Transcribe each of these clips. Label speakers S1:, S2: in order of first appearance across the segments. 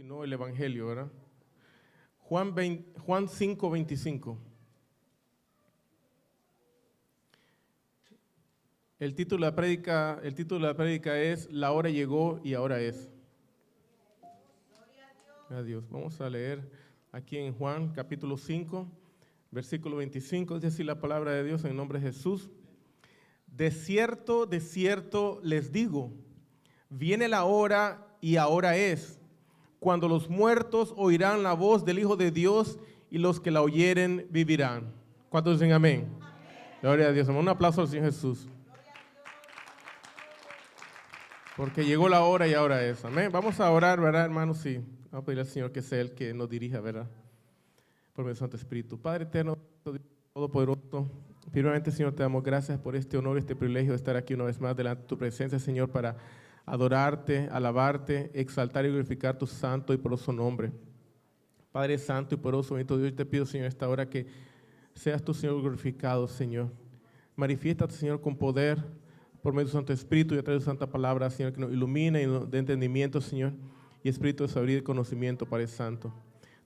S1: sino el Evangelio, ¿verdad? Juan 5:25. El título de la prédica es La hora llegó y ahora es. Gloria a Dios. Vamos a leer aquí en Juan capítulo 5, versículo 25. Es decir, la palabra de Dios en el nombre de Jesús. De cierto les digo, viene la hora y ahora es, cuando los muertos oirán la voz del Hijo de Dios y los que la oyeren vivirán. ¿Cuántos dicen amén? Amén. Gloria a Dios. Un aplauso al Señor Jesús. Porque llegó la hora y ahora es. Amén. Vamos a orar, ¿verdad, hermanos? Sí. Vamos a pedir al Señor que sea el que nos dirija, ¿verdad? Por medio del Santo Espíritu. Padre eterno, todopoderoso, primeramente, Señor, te damos gracias por este honor, este privilegio de estar aquí una vez más delante de tu presencia, Señor, para adorarte, alabarte, exaltar y glorificar tu santo y poderoso nombre. Padre santo y poderoso, bendito Dios, te pido, Señor, esta hora que seas tú, Señor, glorificado, Señor. Manifiéstate, Señor, con poder por medio de tu Santo Espíritu y a través de tu santa palabra, Señor, que nos ilumine y nos dé entendimiento, Señor, y espíritu de sabiduría y conocimiento, Padre santo.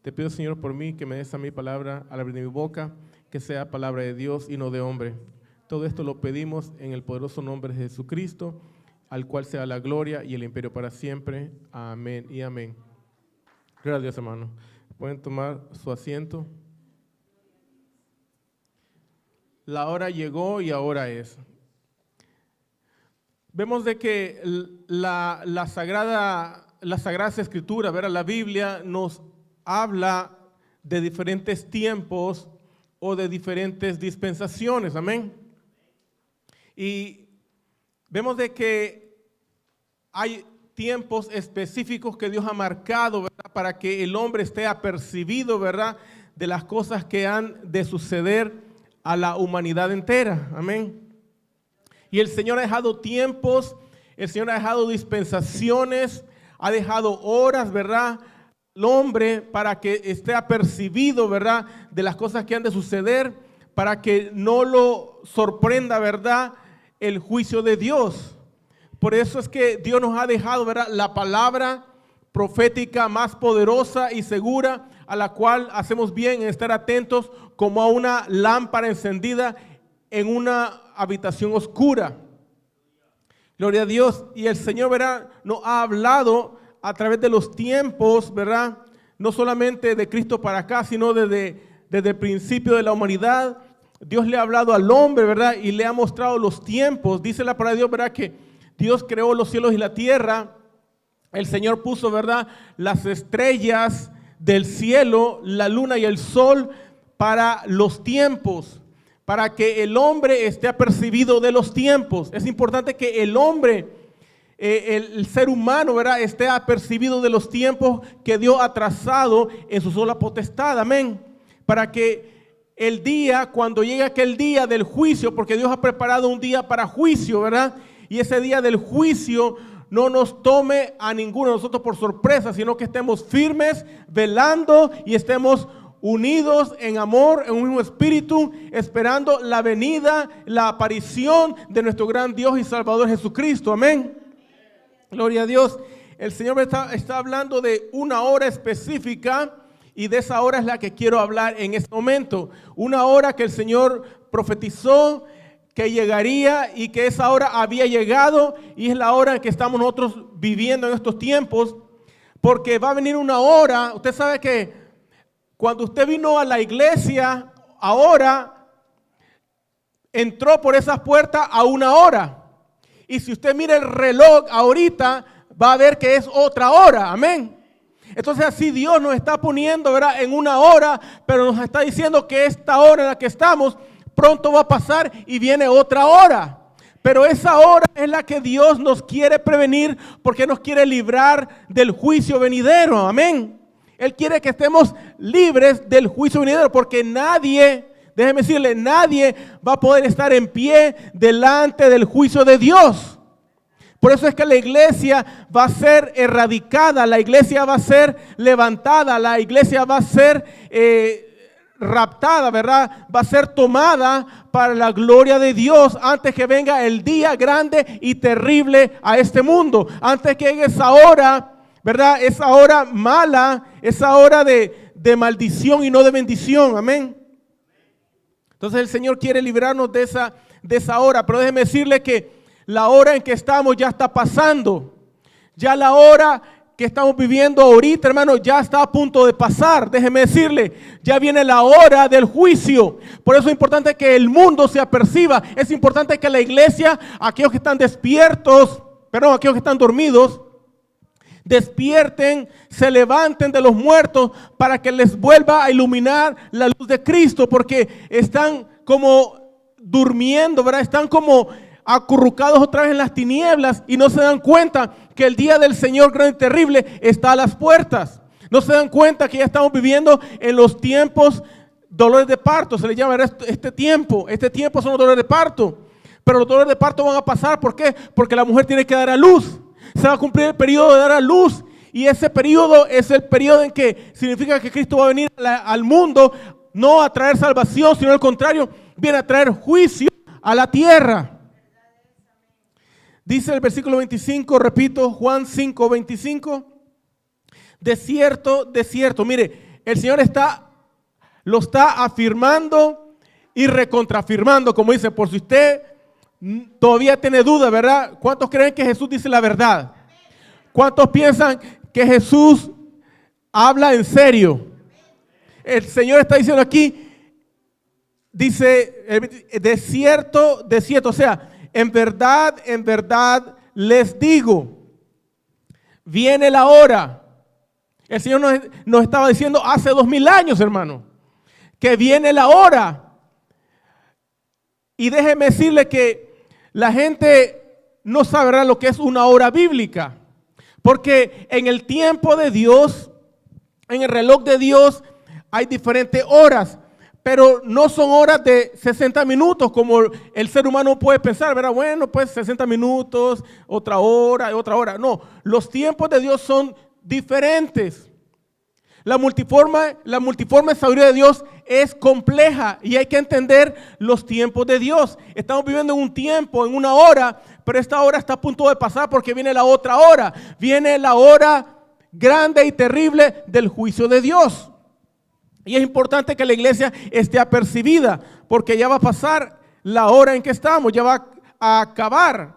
S1: Te pido, Señor, por mí, que me des a mi palabra al abrir mi boca, que sea palabra de Dios y no de hombre. Todo esto lo pedimos en el poderoso nombre de Jesucristo, al cual sea la gloria y el imperio para siempre. Amén y amén. Gracias a Dios, hermano. Pueden tomar su asiento. La hora llegó y ahora es. Vemos de que la Sagrada Escritura, ¿verdad? La Biblia nos habla de diferentes tiempos o de diferentes dispensaciones. Amén. Y vemos de que hay tiempos específicos que Dios ha marcado, ¿verdad? Para que el hombre esté apercibido, ¿verdad? De las cosas que han de suceder a la humanidad entera. Amén. Y el Señor ha dejado tiempos, el Señor ha dejado dispensaciones, ha dejado horas, ¿verdad? El hombre para que esté apercibido, ¿verdad? De las cosas que han de suceder, para que no lo sorprenda, ¿verdad? El juicio de Dios. Por eso es que Dios nos ha dejado, ¿verdad? La palabra profética más poderosa y segura, a la cual hacemos bien en estar atentos como a una lámpara encendida en una habitación oscura. Gloria a Dios. Y el Señor, ¿verdad? Nos ha hablado a través de los tiempos, ¿verdad? No solamente de Cristo para acá, sino desde el principio de la humanidad. Dios le ha hablado al hombre, ¿verdad? Y le ha mostrado los tiempos. Dice la palabra de Dios, ¿verdad? Que Dios creó los cielos y la tierra. El Señor puso, ¿verdad? Las estrellas del cielo, la luna y el sol para los tiempos, para que el hombre esté apercibido de los tiempos. Es importante que el hombre, el ser humano, ¿verdad? Esté apercibido de los tiempos que Dios ha trazado en su sola potestad. Amén. Para que el día, cuando llegue aquel día del juicio, porque Dios ha preparado un día para juicio, ¿verdad? Y ese día del juicio no nos tome a ninguno de nosotros por sorpresa, sino que estemos firmes, velando y estemos unidos en amor, en un mismo espíritu, esperando la venida, la aparición de nuestro gran Dios y Salvador Jesucristo. Amén. Gloria a Dios. El Señor está hablando de una hora específica, y de esa hora es la que quiero hablar en este momento. Una hora que el Señor profetizó que llegaría y que esa hora había llegado, y es la hora en que estamos nosotros viviendo en estos tiempos, porque va a venir una hora. Usted sabe que cuando usted vino a la iglesia ahora, entró por esas puertas a una hora, y si usted mira el reloj ahorita, va a ver que es otra hora. Amén. Entonces así Dios nos está poniendo, ¿verdad? En una hora, pero nos está diciendo que esta hora en la que estamos pronto va a pasar y viene otra hora. Pero esa hora es la que Dios nos quiere prevenir, porque nos quiere librar del juicio venidero. Amén. Él quiere que estemos libres del juicio venidero, porque nadie, déjeme decirle, nadie va a poder estar en pie delante del juicio de Dios. Por eso es que la iglesia va a ser erradicada, la iglesia va a ser levantada, la iglesia va a ser raptada, ¿verdad? Va a ser tomada para la gloria de Dios antes que venga el día grande y terrible a este mundo. Antes que llegue esa hora, ¿verdad? Esa hora mala, esa hora de maldición y no de bendición. Amén. Entonces el Señor quiere librarnos de esa hora. Pero déjeme decirle que la hora en que estamos ya está pasando. Ya la hora que estamos viviendo ahorita, hermano, ya está a punto de pasar. Déjeme decirle, ya viene la hora del juicio. Por eso es importante que el mundo se aperciba. Es importante que la iglesia, aquellos que están despiertos, aquellos que están dormidos, despierten, se levanten de los muertos para que les vuelva a iluminar la luz de Cristo, porque están como durmiendo, ¿verdad? Están como acurrucados otra vez en las tinieblas y no se dan cuenta que el día del Señor grande y terrible está a las puertas. No se dan cuenta que ya estamos viviendo en los tiempos dolores de parto, se le llama este tiempo son los dolores de parto. Pero los dolores de parto van a pasar, ¿por qué? Porque la mujer tiene que dar a luz. Se va a cumplir el periodo de dar a luz. Y ese periodo es el periodo en que significa que Cristo va a venir al mundo, no a traer salvación, sino al contrario, viene a traer juicio a la tierra. Dice el versículo 25, repito, Juan 5, 25. De cierto, mire, el Señor lo está afirmando y recontrafirmando, como dice, por si usted todavía tiene duda, ¿verdad? ¿Cuántos creen que Jesús dice la verdad? ¿Cuántos piensan que Jesús habla en serio? El Señor está diciendo aquí, dice, de cierto, o sea, en verdad les digo, viene la hora. El Señor nos estaba diciendo hace 2000 años, hermano, que viene la hora. Y déjeme decirle que la gente no sabrá lo que es una hora bíblica. Porque en el tiempo de Dios, en el reloj de Dios, hay diferentes horas. Pero no son horas de 60 minutos como el ser humano puede pensar, ¿verdad? Bueno, pues 60 minutos, otra hora. No, los tiempos de Dios son diferentes. La multiforme sabiduría de Dios es compleja y hay que entender los tiempos de Dios. Estamos viviendo en un tiempo, en una hora, pero esta hora está a punto de pasar porque viene la otra hora. Viene la hora grande y terrible del juicio de Dios. Y es importante que la iglesia esté apercibida porque ya va a pasar la hora en que estamos, ya va a acabar.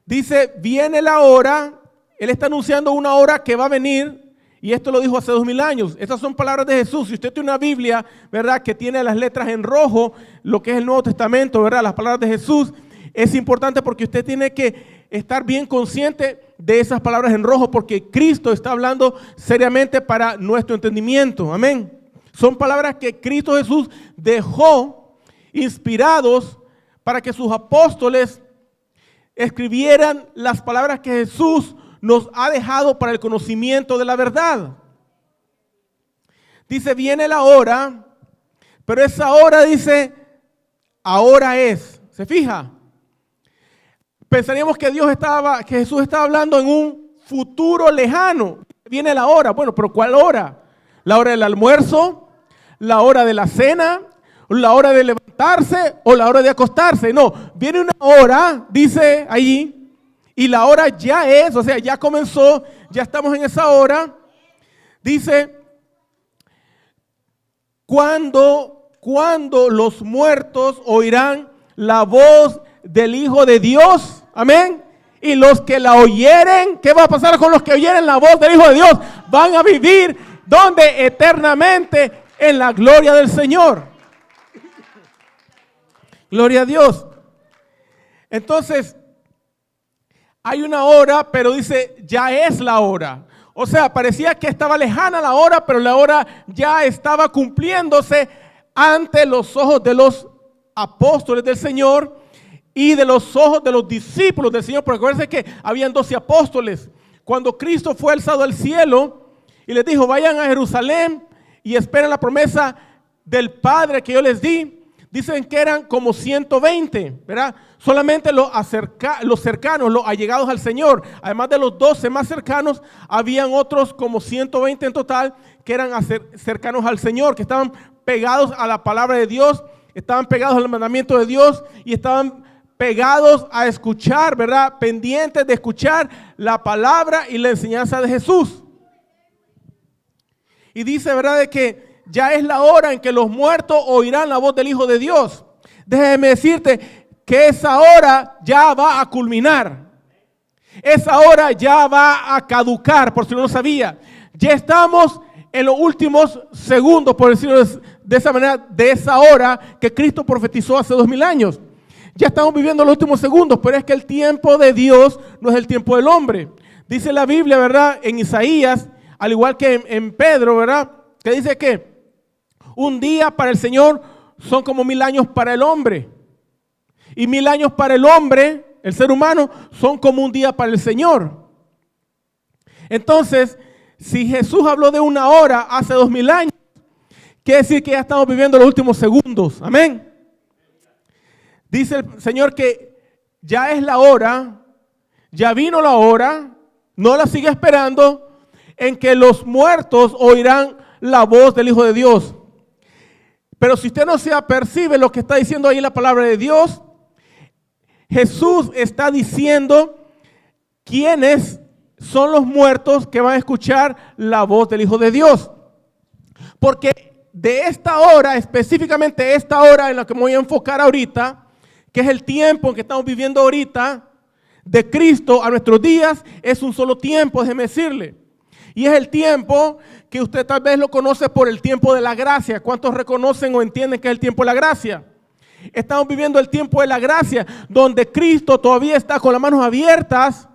S1: Dice, viene la hora, Él está anunciando una hora que va a venir. Y esto lo dijo hace 2000 años. Estas son palabras de Jesús. Si usted tiene una Biblia, ¿verdad?, que tiene las letras en rojo, lo que es el Nuevo Testamento, ¿verdad?, las palabras de Jesús, es importante porque usted tiene que estar bien consciente de esas palabras en rojo porque Cristo está hablando seriamente para nuestro entendimiento. Amén. Son palabras que Cristo Jesús dejó inspirados para que sus apóstoles escribieran las palabras que Jesús nos ha dejado para el conocimiento de la verdad. Dice, viene la hora, pero esa hora dice, ahora es. ¿Se fija? Pensaríamos que Jesús estaba hablando en un futuro lejano. Viene la hora. Bueno, pero ¿cuál hora? ¿La hora del almuerzo? ¿La hora de la cena? ¿La hora de levantarse? ¿O la hora de acostarse? No, viene una hora, dice allí. Y la hora ya es, o sea, ya comenzó, ya estamos en esa hora. Dice, cuando los muertos oirán la voz del Hijo de Dios, amén. Y los que la oyeren, ¿qué va a pasar con los que oyeren la voz del Hijo de Dios? Van a vivir, ¿dónde? Eternamente en la gloria del Señor. Gloria a Dios. Entonces, hay una hora, pero dice, ya es la hora. O sea, parecía que estaba lejana la hora, pero la hora ya estaba cumpliéndose ante los ojos de los apóstoles del Señor y de los ojos de los discípulos del Señor. Porque acuérdense que habían 12 apóstoles. Cuando Cristo fue alzado al cielo y les dijo, vayan a Jerusalén y esperen la promesa del Padre que yo les di. Dicen que eran como 120, ¿verdad? Solamente los cercanos, los allegados al Señor. Además de los 12 más cercanos, habían otros como 120 en total que eran cercanos al Señor, que estaban pegados a la palabra de Dios, estaban pegados al mandamiento de Dios y estaban pegados a escuchar, ¿verdad? Pendientes de escuchar la palabra y la enseñanza de Jesús. Y dice, ¿verdad?, de que ya es la hora en que los muertos oirán la voz del Hijo de Dios. Déjeme decirte que esa hora ya va a culminar. Esa hora ya va a caducar, por si no lo sabía. Ya estamos en los últimos segundos, por decirlo de esa manera, de esa hora que Cristo profetizó hace 2000 años. Ya estamos viviendo los últimos segundos, pero es que el tiempo de Dios no es el tiempo del hombre. Dice la Biblia, ¿verdad?, en Isaías, al igual que en Pedro, ¿verdad?, que dice que un día para el Señor son como 1000 años para el hombre. Y 1000 años para el hombre, el ser humano, son como un día para el Señor. Entonces, si Jesús habló de una hora hace 2000 años, quiere decir que ya estamos viviendo los últimos segundos. Amén. Dice el Señor que ya es la hora, ya vino la hora, no la sigue esperando, en que los muertos oirán la voz del Hijo de Dios. Pero si usted no se apercibe lo que está diciendo ahí la palabra de Dios, Jesús está diciendo quiénes son los muertos que van a escuchar la voz del Hijo de Dios. Porque de esta hora, específicamente esta hora en la que me voy a enfocar ahorita, que es el tiempo en que estamos viviendo ahorita, de Cristo a nuestros días, es un solo tiempo, déjeme decirle. Y es el tiempo que usted tal vez lo conoce por el tiempo de la gracia. ¿Cuántos reconocen o entienden que es el tiempo de la gracia? Estamos viviendo el tiempo de la gracia, donde Cristo todavía está con las manos abiertas,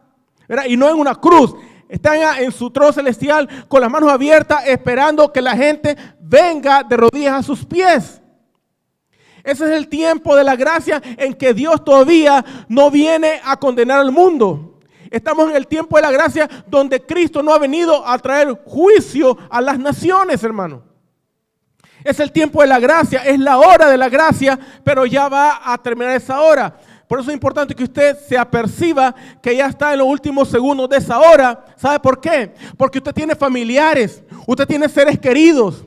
S1: ¿verdad?, y no en una cruz. Está en su trono celestial con las manos abiertas, esperando que la gente venga de rodillas a sus pies. Ese es el tiempo de la gracia en que Dios todavía no viene a condenar al mundo. Estamos en el tiempo de la gracia donde Cristo no ha venido a traer juicio a las naciones, hermano. Es el tiempo de la gracia, es la hora de la gracia, pero ya va a terminar esa hora. Por eso es importante que usted se aperciba que ya está en los últimos segundos de esa hora. ¿Sabe por qué? Porque usted tiene familiares, usted tiene seres queridos.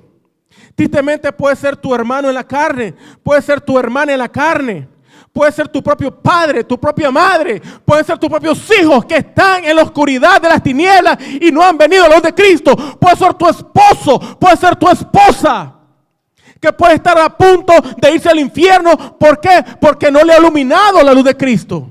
S1: Tristemente puede ser tu hermano en la carne, puede ser tu hermana en la carne, puede ser tu propio padre, tu propia madre, pueden ser tus propios hijos que están en la oscuridad de las tinieblas y no han venido a la luz de Cristo. Puede ser tu esposo, puede ser tu esposa, que puede estar a punto de irse al infierno. ¿Por qué? Porque no le ha iluminado la luz de Cristo.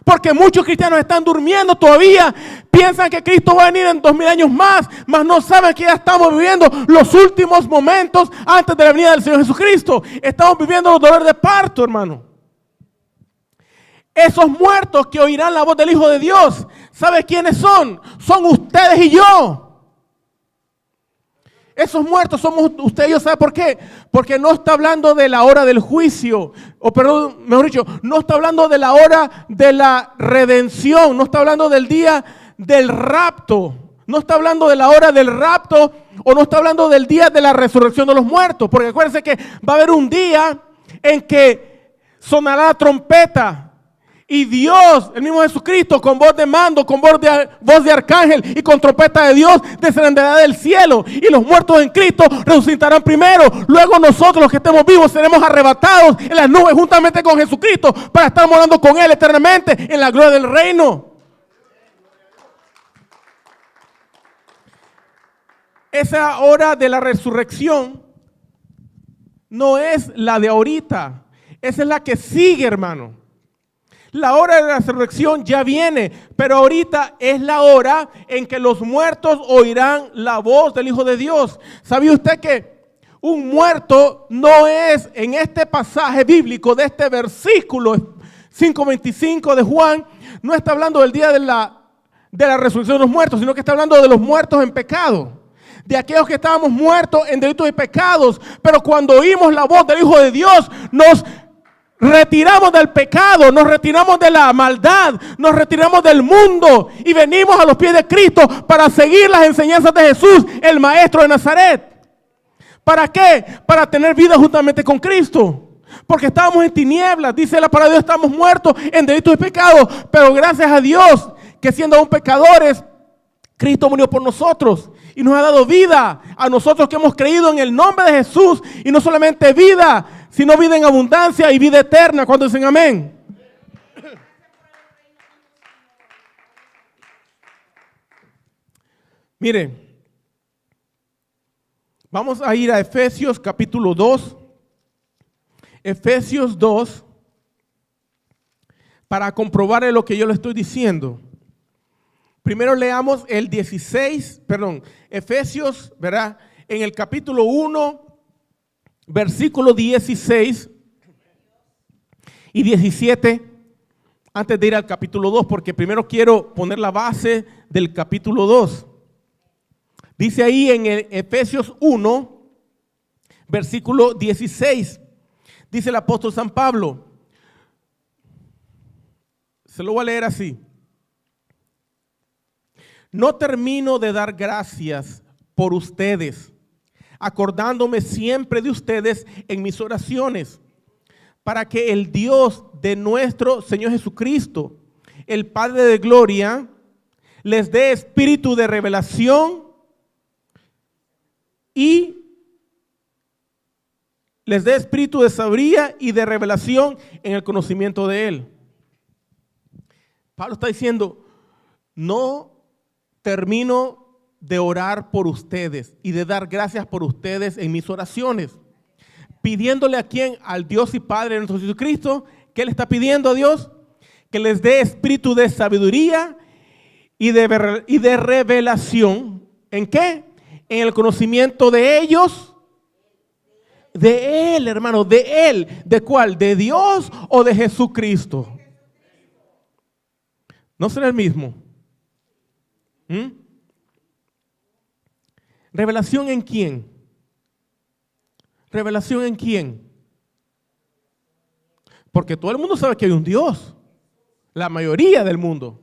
S1: Porque muchos cristianos están durmiendo todavía, piensan que Cristo va a venir en 2000 años más, mas no saben que ya estamos viviendo los últimos momentos antes de la venida del Señor Jesucristo. Estamos viviendo los dolores de parto, hermano. Esos muertos que oirán la voz del Hijo de Dios, ¿sabe quiénes son? Son ustedes y yo. Esos muertos somos usted y yo. ¿Sabe por qué? Porque no está hablando de la hora del juicio, o perdón, mejor dicho, no está hablando de la hora de la redención, no está hablando del día del rapto, no está hablando de la hora del rapto, o no está hablando del día de la resurrección de los muertos, porque acuérdense que va a haber un día en que sonará la trompeta. Y Dios, el mismo Jesucristo, con voz de mando, con voz de arcángel y con trompeta de Dios, descenderá del cielo. Y los muertos en Cristo resucitarán primero. Luego nosotros, los que estemos vivos, seremos arrebatados en las nubes juntamente con Jesucristo para estar morando con Él eternamente en la gloria del reino. Esa hora de la resurrección no es la de ahorita. Esa es la que sigue, hermano. La hora de la resurrección ya viene, pero ahorita es la hora en que los muertos oirán la voz del Hijo de Dios. ¿Sabía usted que un muerto no es, en este pasaje bíblico de este versículo 5:25 de Juan, no está hablando del día de la resurrección de los muertos, sino que está hablando de los muertos en pecado, de aquellos que estábamos muertos en delitos y pecados, pero cuando oímos la voz del Hijo de Dios, nos retiramos del pecado, nos retiramos de la maldad, nos retiramos del mundo y venimos a los pies de Cristo para seguir las enseñanzas de Jesús, el Maestro de Nazaret. ¿Para qué? Para tener vida juntamente con Cristo. Porque estábamos en tinieblas, dice la palabra de Dios, estamos muertos en delitos y pecados, pero gracias a Dios que siendo aún pecadores, Cristo murió por nosotros y nos ha dado vida a nosotros que hemos creído en el nombre de Jesús, y no solamente vida, sino vida en abundancia y vida eterna. Cuando dicen amén. Mire, vamos a ir a Efesios capítulo 2. Efesios 2, para comprobar lo que yo le estoy diciendo. Primero leamos el 16, perdón, Efesios, ¿verdad? En el capítulo 1, versículo 16 y 17, antes de ir al capítulo 2, porque primero quiero poner la base del capítulo 2. Dice ahí en el Efesios 1, versículo 16, dice el apóstol San Pablo, se lo voy a leer así. No termino de dar gracias por ustedes, acordándome siempre de ustedes en mis oraciones, para que el Dios de nuestro Señor Jesucristo, el Padre de gloria, les dé espíritu de revelación y les dé espíritu de sabiduría y de revelación en el conocimiento de Él. Pablo está diciendo, no termino de orar por ustedes y de dar gracias por ustedes en mis oraciones, pidiéndole a quién, al Dios y Padre de nuestro Jesucristo. ¿Qué le está pidiendo a Dios? Que les dé espíritu de sabiduría y de revelación. ¿En qué? En el conocimiento de ellos. De Él, hermano, de Él. ¿De cuál? ¿De Dios o de Jesucristo? ¿No será el mismo? ¿Revelación en quién? ¿Revelación en quién? Porque todo el mundo sabe que hay un Dios. La mayoría del mundo.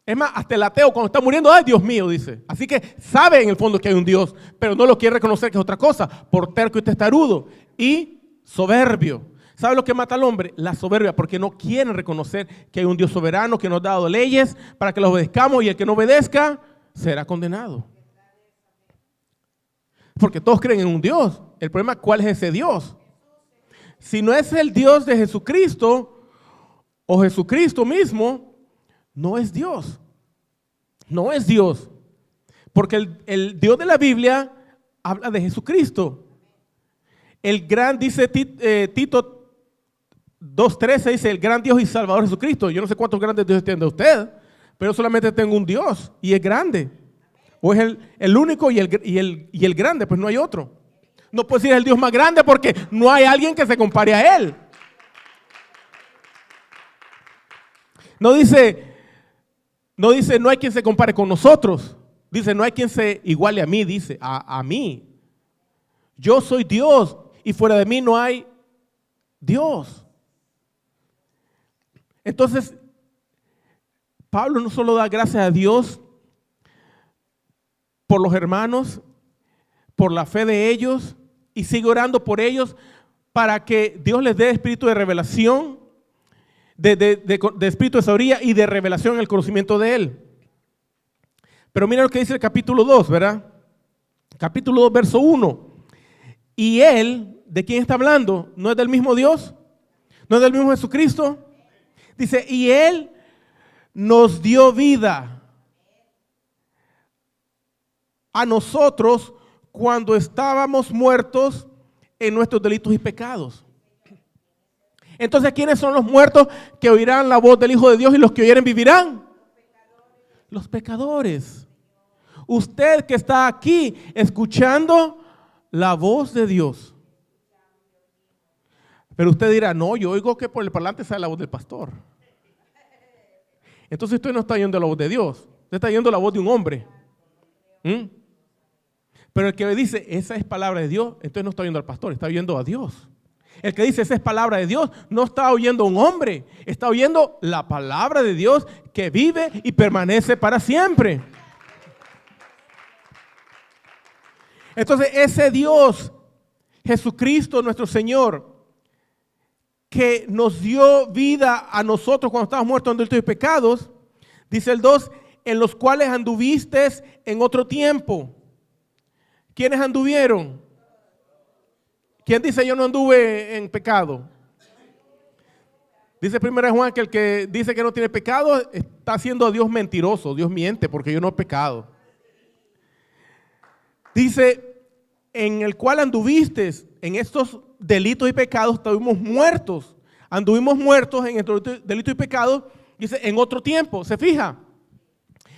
S1: Es más, hasta el ateo cuando está muriendo, ay Dios mío, dice. Así que sabe en el fondo que hay un Dios, pero no lo quiere reconocer, que es otra cosa. Por terco y testarudo y soberbio. ¿Sabe lo que mata al hombre? La soberbia, porque no quieren reconocer que hay un Dios soberano que nos ha dado leyes para que los obedezcamos, y el que no obedezca será condenado. Porque todos creen en un Dios. El problema es cuál es ese Dios. Si no es el Dios de Jesucristo o Jesucristo mismo, no es Dios. No es Dios. Porque el Dios de la Biblia habla de Jesucristo. El gran, dice Tito 2:13, dice el gran Dios y Salvador Jesucristo. Yo no sé cuántos grandes dioses tiene usted, pero yo solamente tengo un Dios y es grande. O es el único y el grande, pues no hay otro. No puedo decir el Dios más grande porque no hay alguien que se compare a Él. No dice no hay quien se compare con nosotros. Dice no hay quien se iguale a mí, dice a mí. Yo soy Dios y fuera de mí no hay Dios. Entonces, Pablo no solo da gracias a Dios por los hermanos, por la fe de ellos, y sigue orando por ellos para que Dios les dé espíritu de revelación, de espíritu de sabiduría y de revelación en el conocimiento de Él. Pero mira lo que dice el capítulo 2, ¿verdad? Capítulo 2, verso 1. Y Él, ¿de quién está hablando? ¿No es del mismo Dios? ¿No es del mismo Jesucristo? Dice, y Él nos dio vida a nosotros cuando estábamos muertos en nuestros delitos y pecados. Entonces, ¿quiénes son los muertos que oirán la voz del Hijo de Dios y los que oyeren vivirán? Los pecadores. Usted que está aquí escuchando la voz de Dios. Pero usted dirá, no, yo oigo que por el parlante sale la voz del pastor. Entonces usted no está oyendo la voz de Dios, usted está oyendo la voz de un hombre. Pero el que dice, esa es palabra de Dios, entonces no está oyendo al pastor, está oyendo a Dios. El que dice, esa es palabra de Dios, no está oyendo a un hombre, está oyendo la palabra de Dios que vive y permanece para siempre. Entonces ese Dios, Jesucristo nuestro Señor, que nos dio vida a nosotros cuando estábamos muertos en delitos y pecados, dice el 2, en los cuales anduviste en otro tiempo. ¿Quiénes anduvieron? ¿Quién dice yo no anduve en pecado? Dice 1 Juan que el que dice que no tiene pecado está haciendo a Dios mentiroso. Dios miente porque yo no he pecado. Dice, en el cual anduviste en estos delitos y pecados, estuvimos muertos. Anduvimos muertos en estos delitos y pecados, dice, en otro tiempo. ¿Se fija?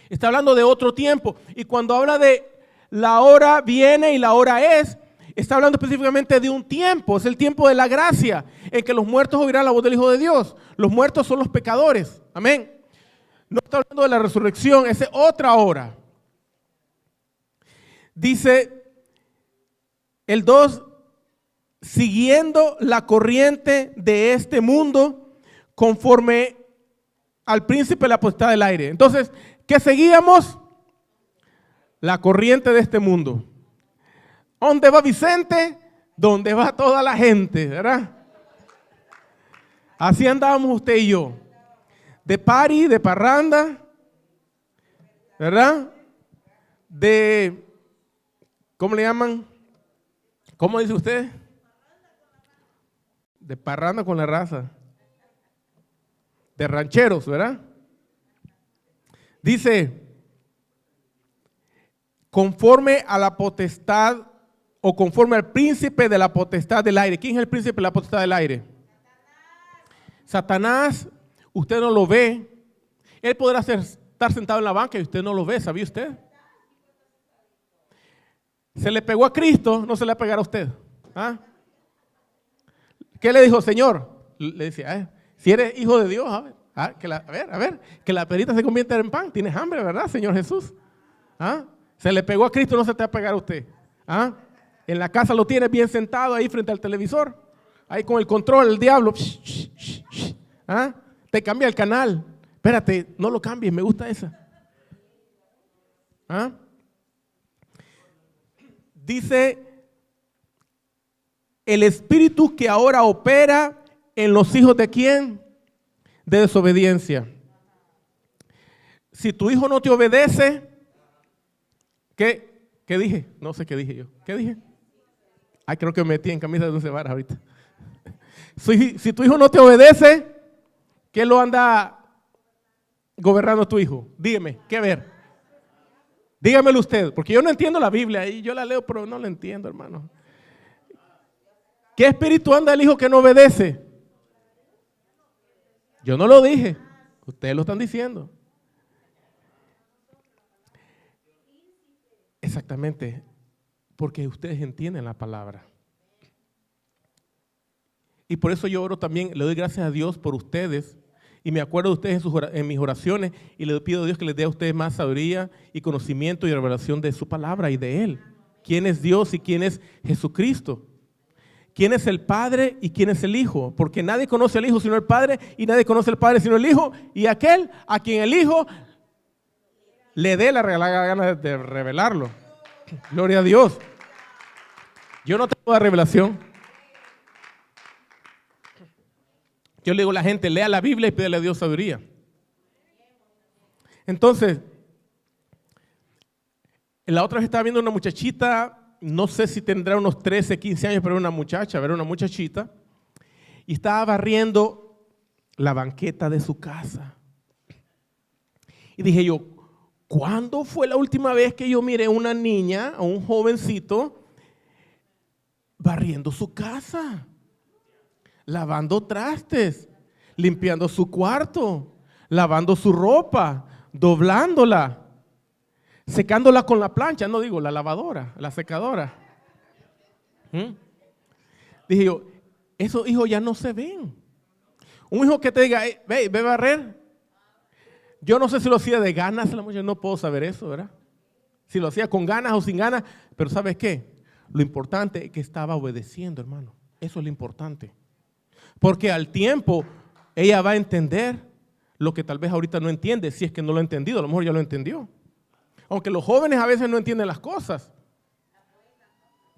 S1: Está hablando de otro tiempo. Y cuando habla de la hora viene y la hora es, está hablando específicamente de un tiempo. Es el tiempo de la gracia, en que los muertos oirán la voz del Hijo de Dios. Los muertos son los pecadores. Amén. No está hablando de la resurrección, esa es otra hora. Dice el 2, siguiendo la corriente de este mundo, conforme al príncipe de la potestad del aire. Entonces, ¿qué seguíamos? La corriente de este mundo. ¿Dónde va Vicente? ¿Dónde va toda la gente? ¿Verdad? Así andábamos usted y yo. De party, de parranda, ¿verdad? De, ¿cómo le llaman? ¿Cómo dice usted? De parranda con la raza. De rancheros, ¿verdad? Dice, conforme a la potestad o conforme al príncipe de la potestad del aire. ¿Quién es el príncipe de la potestad del aire? Satanás, usted no lo ve. Él podrá estar sentado en la banca y usted no lo ve, ¿sabía usted? Se le pegó a Cristo, no se le va a pegar a usted. ¿Ah? ¿Qué le dijo, Señor? Le decía, si eres hijo de Dios, a ver, que la perita se convierta en pan. Tienes hambre, ¿verdad, Señor Jesús? ¿Ah? Se le pegó a Cristo, no se te va a pegar a usted. ¿Ah? En la casa lo tienes bien sentado ahí frente al televisor, ahí con el control, el diablo. ¿Ah? Te cambia el canal. Espérate, no lo cambies, me gusta esa. ¿Ah? Dice, el espíritu que ahora opera en los hijos de ¿quién? De desobediencia. Si tu hijo no te obedece, ¿qué dije? No sé qué dije yo. ¿Qué dije? Ay, creo que me metí en camisa de 12 varas ahorita. Si tu hijo no te obedece, ¿qué lo anda gobernando tu hijo? Dígame, ¿qué ver? Dígamelo usted, porque yo no entiendo la Biblia y yo la leo, pero no la entiendo, hermano. ¿Qué espíritu anda el hijo que no obedece? Yo no lo dije, ustedes lo están diciendo. Exactamente, porque ustedes entienden la palabra. Y por eso yo oro también, le doy gracias a Dios por ustedes. Y me acuerdo de ustedes en mis oraciones y le pido a Dios que les dé a ustedes más sabiduría y conocimiento y revelación de su palabra y de Él. ¿Quién es Dios y quién es Jesucristo? ¿Quién es el Padre y quién es el Hijo? Porque nadie conoce al Hijo sino el Padre y nadie conoce al Padre sino el Hijo y aquel a quien el Hijo le dé la gana de revelarlo. Gloria a Dios. Yo no tengo la revelación. Yo le digo a la gente, lea la Biblia y pídele a Dios sabiduría. Entonces, la otra vez estaba viendo una muchachita, no sé si tendrá unos 13, 15 años, pero era una muchacha, era una muchachita, y estaba barriendo la banqueta de su casa. Y dije yo, ¿cuándo fue la última vez que yo miré a una niña, a un jovencito, barriendo su casa? Lavando trastes, limpiando su cuarto, lavando su ropa, doblándola, secándola con la plancha, no digo la lavadora, la secadora. Dije yo, esos hijos ya no se ven. Un hijo que te diga, ve a barrer. Yo no sé si lo hacía de ganas, yo no puedo saber eso, ¿verdad? Si lo hacía con ganas o sin ganas, pero ¿sabes qué? Lo importante es que estaba obedeciendo, hermano. Eso es lo importante. Porque al tiempo ella va a entender lo que tal vez ahorita no entiende, si es que no lo ha entendido, a lo mejor ya lo entendió. Aunque los jóvenes a veces no entienden las cosas.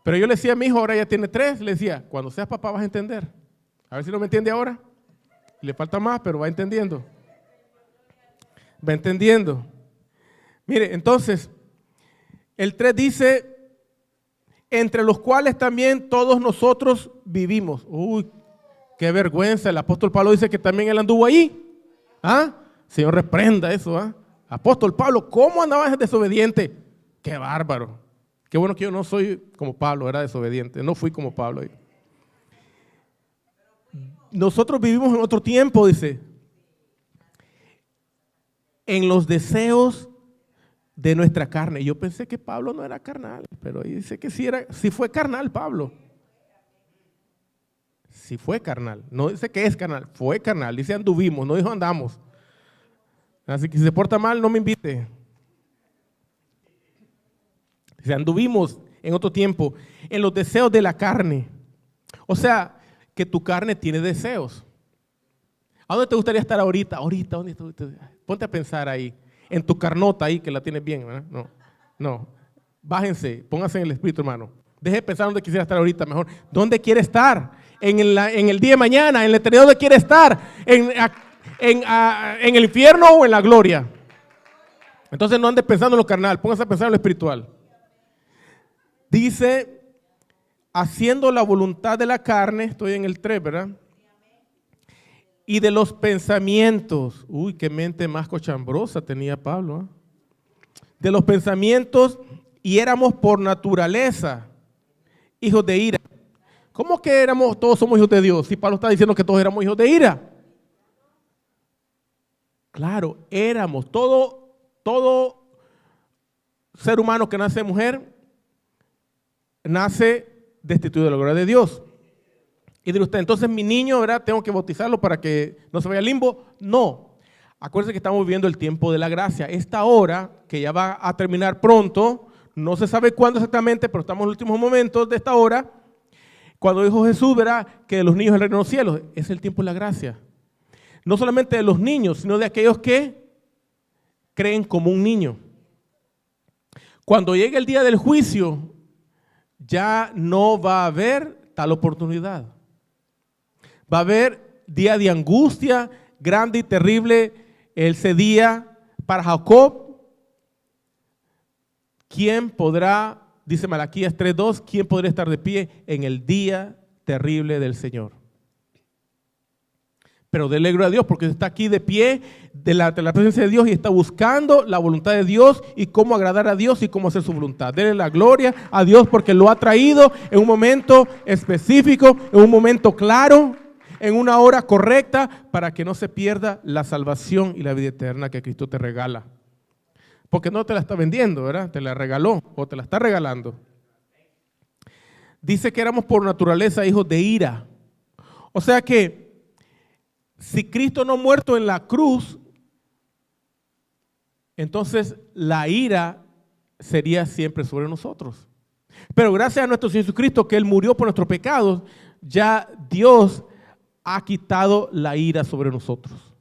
S1: Pero yo le decía a mi hijo, ahora ya tiene 3, le decía, cuando seas papá vas a entender. A ver si no me entiende ahora. Le falta más, pero va entendiendo. Va entendiendo. Mire, entonces, el 3 dice, entre los cuales también todos nosotros vivimos. Uy, qué vergüenza, el apóstol Pablo dice que también él anduvo ahí. ¿Ah? Señor, reprenda eso. ¿Ah? Apóstol Pablo, ¿cómo andabas desobediente? Qué bárbaro. Qué bueno que yo no soy como Pablo, era desobediente. No fui como Pablo. Nosotros vivimos en otro tiempo, dice. En los deseos de nuestra carne. Yo pensé que Pablo no era carnal, pero ahí dice que sí fue carnal Pablo. Sí fue carnal. No dice que es carnal, fue carnal. Dice anduvimos, no dijo andamos. Así que si se porta mal, no me invite. Dice anduvimos en otro tiempo, en los deseos de la carne. O sea, que tu carne tiene deseos. ¿A dónde te gustaría estar ahorita? ¿Dónde? Ponte a pensar ahí. En tu carnota ahí, que la tienes bien, ¿verdad? No. Bájense, pónganse en el espíritu, hermano. Deje de pensar dónde quisiera estar ahorita, mejor. ¿Dónde quiere estar? En el día de mañana, en la eternidad, ¿dónde quiere estar? ¿En el infierno o en la gloria? Entonces no andes pensando en lo carnal, póngase a pensar en lo espiritual. Dice, haciendo la voluntad de la carne, estoy en el 3, ¿verdad? Y de los pensamientos. Uy, qué mente más cochambrosa tenía Pablo. De los pensamientos, y éramos por naturaleza hijos de ira. ¿Cómo que todos somos hijos de Dios? Si Pablo está diciendo que todos éramos hijos de ira. Claro, éramos. Todo ser humano que nace de mujer nace destituido de la gloria de Dios. Y dirá usted, entonces mi niño, ¿verdad? Tengo que bautizarlo para que no se vaya al limbo. No. Acuérdense que estamos viviendo el tiempo de la gracia. Esta hora, que ya va a terminar pronto, no se sabe cuándo exactamente, pero estamos en los últimos momentos de esta hora. Cuando dijo Jesús, ¿verdad? Que de los niños el reino de los cielos, es el tiempo de la gracia. No solamente de los niños, sino de aquellos que creen como un niño. Cuando llegue el día del juicio, ya no va a haber tal oportunidad. Va a haber día de angustia grande y terrible ese día para Jacob. ¿Quién podrá, dice Malaquías 3:2, quién podrá estar de pie en el día terrible del Señor? Pero dele gloria a Dios porque está aquí de pie delante de la presencia de Dios y está buscando la voluntad de Dios y cómo agradar a Dios y cómo hacer su voluntad. Dele la gloria a Dios porque lo ha traído en un momento específico, en un momento claro, en una hora correcta para que no se pierda la salvación y la vida eterna que Cristo te regala. Porque no te la está vendiendo, ¿verdad? Te la regaló o te la está regalando. Dice que éramos por naturaleza hijos de ira. O sea que si Cristo no ha muerto en la cruz, entonces la ira sería siempre sobre nosotros. Pero gracias a nuestro Señor Jesucristo, que Él murió por nuestros pecados, ya Dios ha quitado la ira sobre nosotros.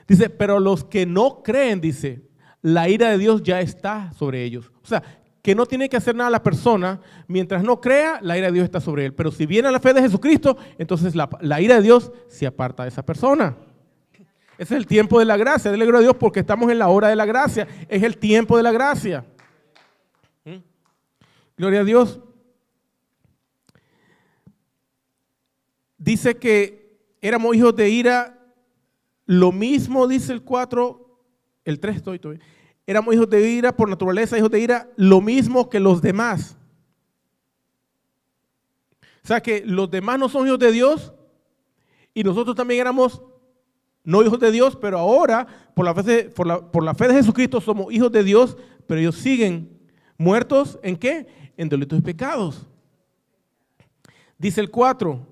S1: Dice, pero los que no creen, dice, la ira de Dios ya está sobre ellos. O sea, que no tiene que hacer nada la persona, mientras no crea, la ira de Dios está sobre él. Pero si viene a la fe de Jesucristo, entonces la ira de Dios se aparta de esa persona. Ese es el tiempo de la gracia. Dele gloria a Dios porque estamos en la hora de la gracia. Es el tiempo de la gracia. Gloria a Dios. Dice que éramos hijos de ira. Lo mismo dice el 4, el 3 estoy todavía. Éramos hijos de ira por naturaleza, hijos de ira, lo mismo que los demás. O sea que los demás no son hijos de Dios y nosotros también éramos no hijos de Dios, pero ahora por la fe de Jesucristo somos hijos de Dios, pero ellos siguen muertos ¿en qué? En delitos y pecados. Dice el 4,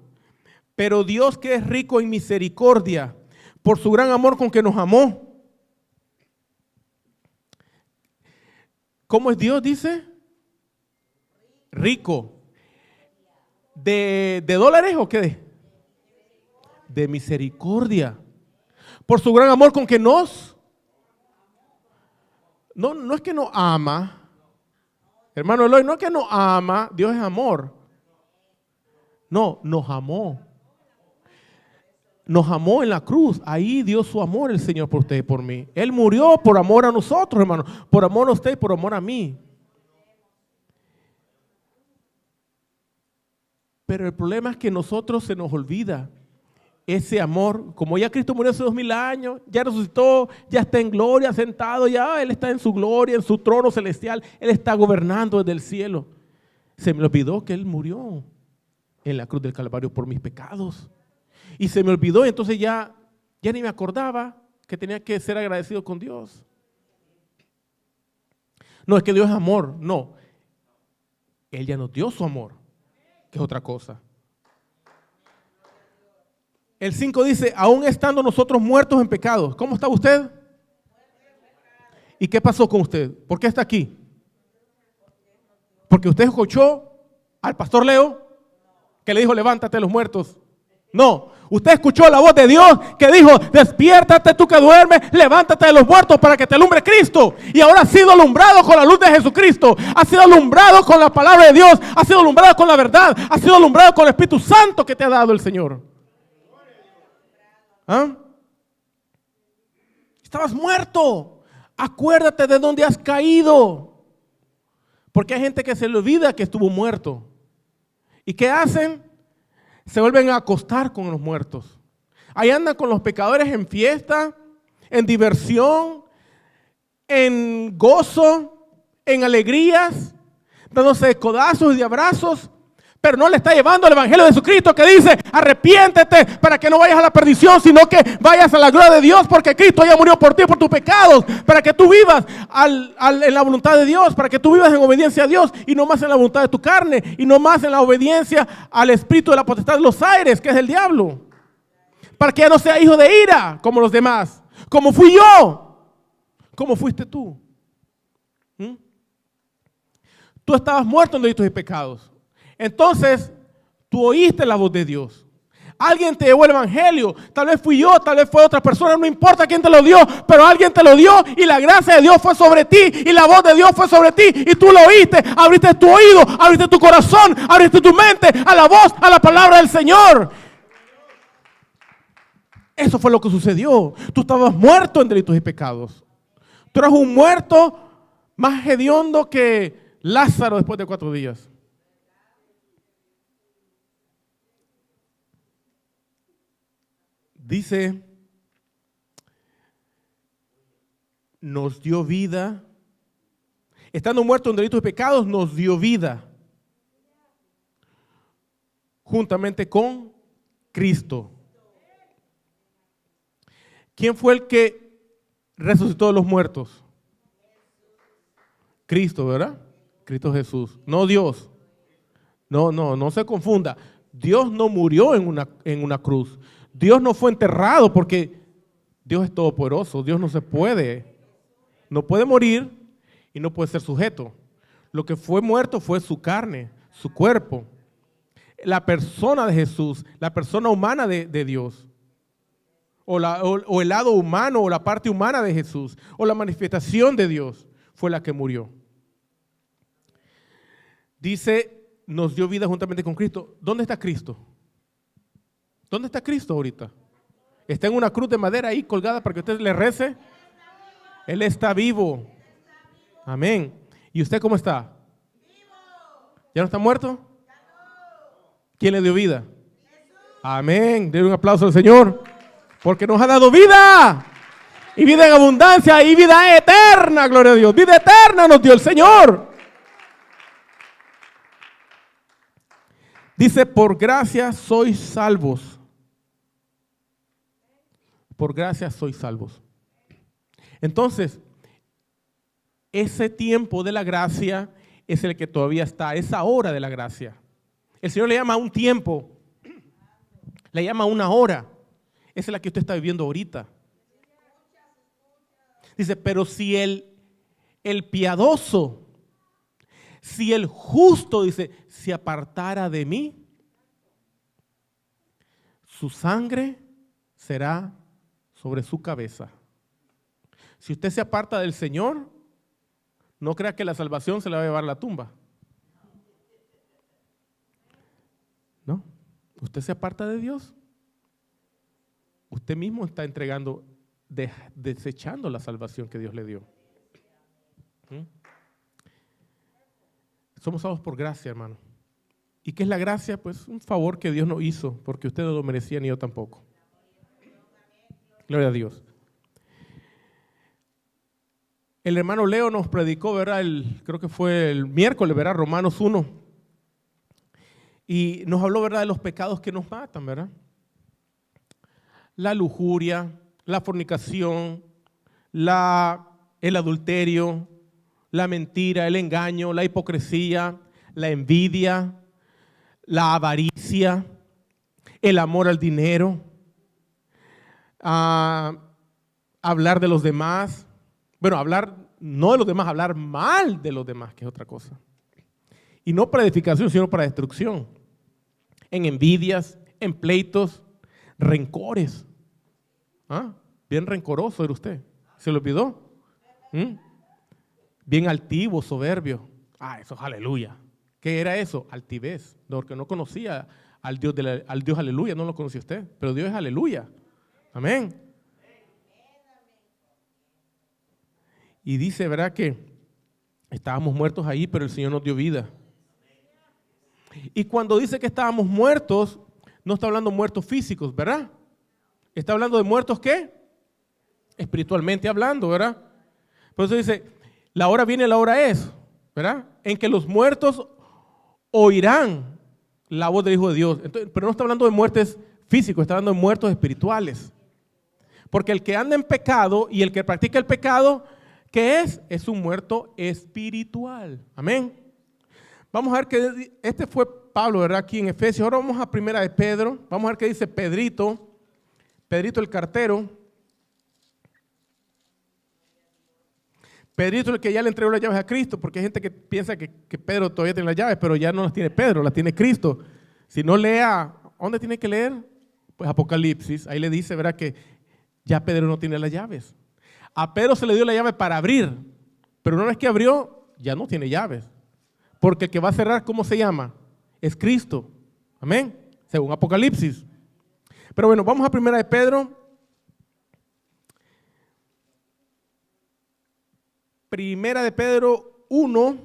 S1: pero Dios que es rico en misericordia, por su gran amor con que nos amó. ¿Cómo es Dios? Dice. Rico. ¿De dólares o qué? De misericordia. Por su gran amor con que nos. No es que nos ama. Hermano Eloy, no es que nos ama. Dios es amor. No, nos amó. Nos amó en la cruz. Ahí dio su amor el Señor por usted y por mí. Él murió por amor a nosotros, hermano. Por amor a usted y por amor a mí. Pero el problema es que nosotros se nos olvida ese amor, como ya Cristo murió hace 2000 años, ya resucitó, ya está en gloria, sentado, ya Él está en su gloria, en su trono celestial, Él está gobernando desde el cielo. Se me olvidó que Él murió en la cruz del Calvario por mis pecados. Y se me olvidó, y entonces ya ni me acordaba que tenía que ser agradecido con Dios. No es que Dios es amor, no. Él ya nos dio su amor, que es otra cosa. El 5 dice, aún estando nosotros muertos en pecados. ¿Cómo está usted? ¿Y qué pasó con usted? ¿Por qué está aquí? ¿Porque usted escuchó al pastor Leo que le dijo, levántate de los muertos? No, usted escuchó la voz de Dios que dijo, despiértate tú que duermes, levántate de los muertos para que te alumbre Cristo. Y ahora has sido alumbrado con la luz de Jesucristo, has sido alumbrado con la palabra de Dios, has sido alumbrado con la verdad, has sido alumbrado con el Espíritu Santo que te ha dado el Señor. ¿Ah? Estabas muerto. Acuérdate de dónde has caído. Porque hay gente que se le olvida que estuvo muerto. ¿Y qué hacen? Se vuelven a acostar con los muertos. Ahí andan con los pecadores en fiesta, en diversión, en gozo, en alegrías, dándose de codazos y de abrazos. Pero no le está llevando el evangelio de Jesucristo que dice, arrepiéntete para que no vayas a la perdición, sino que vayas a la gloria de Dios, porque Cristo ya murió por ti, por tus pecados, para que tú vivas en la voluntad de Dios, para que tú vivas en obediencia a Dios y no más en la voluntad de tu carne y no más en la obediencia al espíritu de la potestad de los aires, que es el diablo. Para que ya no sea hijo de ira como los demás, como fui yo, como fuiste tú. Tú estabas muerto en delitos y pecados. Entonces, tú oíste la voz de Dios. Alguien te llevó el evangelio. Tal vez fui yo, tal vez fue otra persona. No importa quién te lo dio, pero alguien te lo dio y la gracia de Dios fue sobre ti y la voz de Dios fue sobre ti y tú lo oíste. Abriste tu oído, abriste tu corazón, abriste tu mente a la voz, a la palabra del Señor. Eso fue lo que sucedió. Tú estabas muerto en delitos y pecados. Tú eras un muerto más hediondo que Lázaro después de 4 días. Dice, nos dio vida, estando muertos en delitos y pecados, nos dio vida, juntamente con Cristo. ¿Quién fue el que resucitó de los muertos? Cristo, ¿verdad? Cristo Jesús, no Dios. No se confunda. Dios no murió en una cruz. Dios no fue enterrado porque Dios es todopoderoso. Dios no puede morir y no puede ser sujeto. Lo que fue muerto fue su carne, su cuerpo. La persona de Jesús, la persona humana de Dios. O el lado humano o la parte humana de Jesús. O la manifestación de Dios fue la que murió. Dice, nos dio vida juntamente con Cristo. ¿Dónde está Cristo? ¿Dónde está Cristo ahorita? ¿Está en una cruz de madera ahí colgada para que usted le rece? Él está vivo. Amén. ¿Y usted cómo está? ¿Ya no está muerto? ¿Quién le dio vida? Amén. Denle un aplauso al Señor. Porque nos ha dado vida. Y vida en abundancia y vida eterna. Gloria a Dios. Vida eterna nos dio el Señor. Dice, por gracia sois salvos. Por gracia sois salvos. Entonces, ese tiempo de la gracia es el que todavía está, esa hora de la gracia. El Señor le llama a un tiempo, le llama a una hora. Esa es la que usted está viviendo ahorita. Dice, pero si el piadoso, si el justo, dice, se apartara de mí, su sangre será sobre su cabeza. Si usted se aparta del Señor, no crea que la salvación se la va a llevar a la tumba. No, usted se aparta de Dios. Usted mismo está entregando, desechando la salvación que Dios le dio. Somos salvos por gracia, hermano. ¿Y qué es la gracia? Pues un favor que Dios nos hizo, porque usted no lo merecía ni yo tampoco. Gloria a Dios. El hermano Leo nos predicó, ¿verdad? Creo que fue el miércoles, ¿verdad? Romanos 1. Y nos habló, ¿verdad?, de los pecados que nos matan, ¿verdad? La lujuria, la fornicación, el adulterio, la mentira, el engaño, la hipocresía, la envidia, la avaricia, el amor al dinero, hablar de los demás. Bueno, hablar no de los demás, hablar mal de los demás, que es otra cosa. Y no para edificación, sino para destrucción. En envidias, en pleitos, rencores. Bien rencoroso era usted. ¿Se lo olvidó? Bien altivo, soberbio. Eso es aleluya. ¿Qué era eso? Altivez. Porque no conocía al Dios aleluya, no lo conocía usted. Pero Dios es aleluya. Amén. Y dice, ¿verdad?, que estábamos muertos ahí, pero el Señor nos dio vida. Y cuando dice que estábamos muertos, no está hablando de muertos físicos, ¿verdad? Está hablando de muertos, ¿qué? Espiritualmente hablando, ¿verdad? Por eso dice, la hora viene, la hora es, ¿verdad? En que los muertos oirán la voz del Hijo de Dios. Entonces, pero no está hablando de muertes físicos, está hablando de muertos espirituales. Porque el que anda en pecado y el que practica el pecado, ¿qué es? Es un muerto espiritual. Amén. Vamos a ver que este fue Pablo, ¿verdad? Aquí en Efesios. Ahora vamos a primera de Pedro. Vamos a ver qué dice Pedrito el cartero. Pedrito el que ya le entregó las llaves a Cristo, porque hay gente que piensa que Pedro todavía tiene las llaves, pero ya no las tiene Pedro, las tiene Cristo. Si no lea, ¿dónde tiene que leer? Pues Apocalipsis, ahí le dice, ¿verdad?, que ya Pedro no tiene las llaves. A Pedro se le dio la llave para abrir, pero una vez que abrió, ya no tiene llaves. Porque el que va a cerrar, ¿cómo se llama? Es Cristo. Amén. Según Apocalipsis. Pero bueno, vamos a primera de Pedro. Primera de Pedro 1,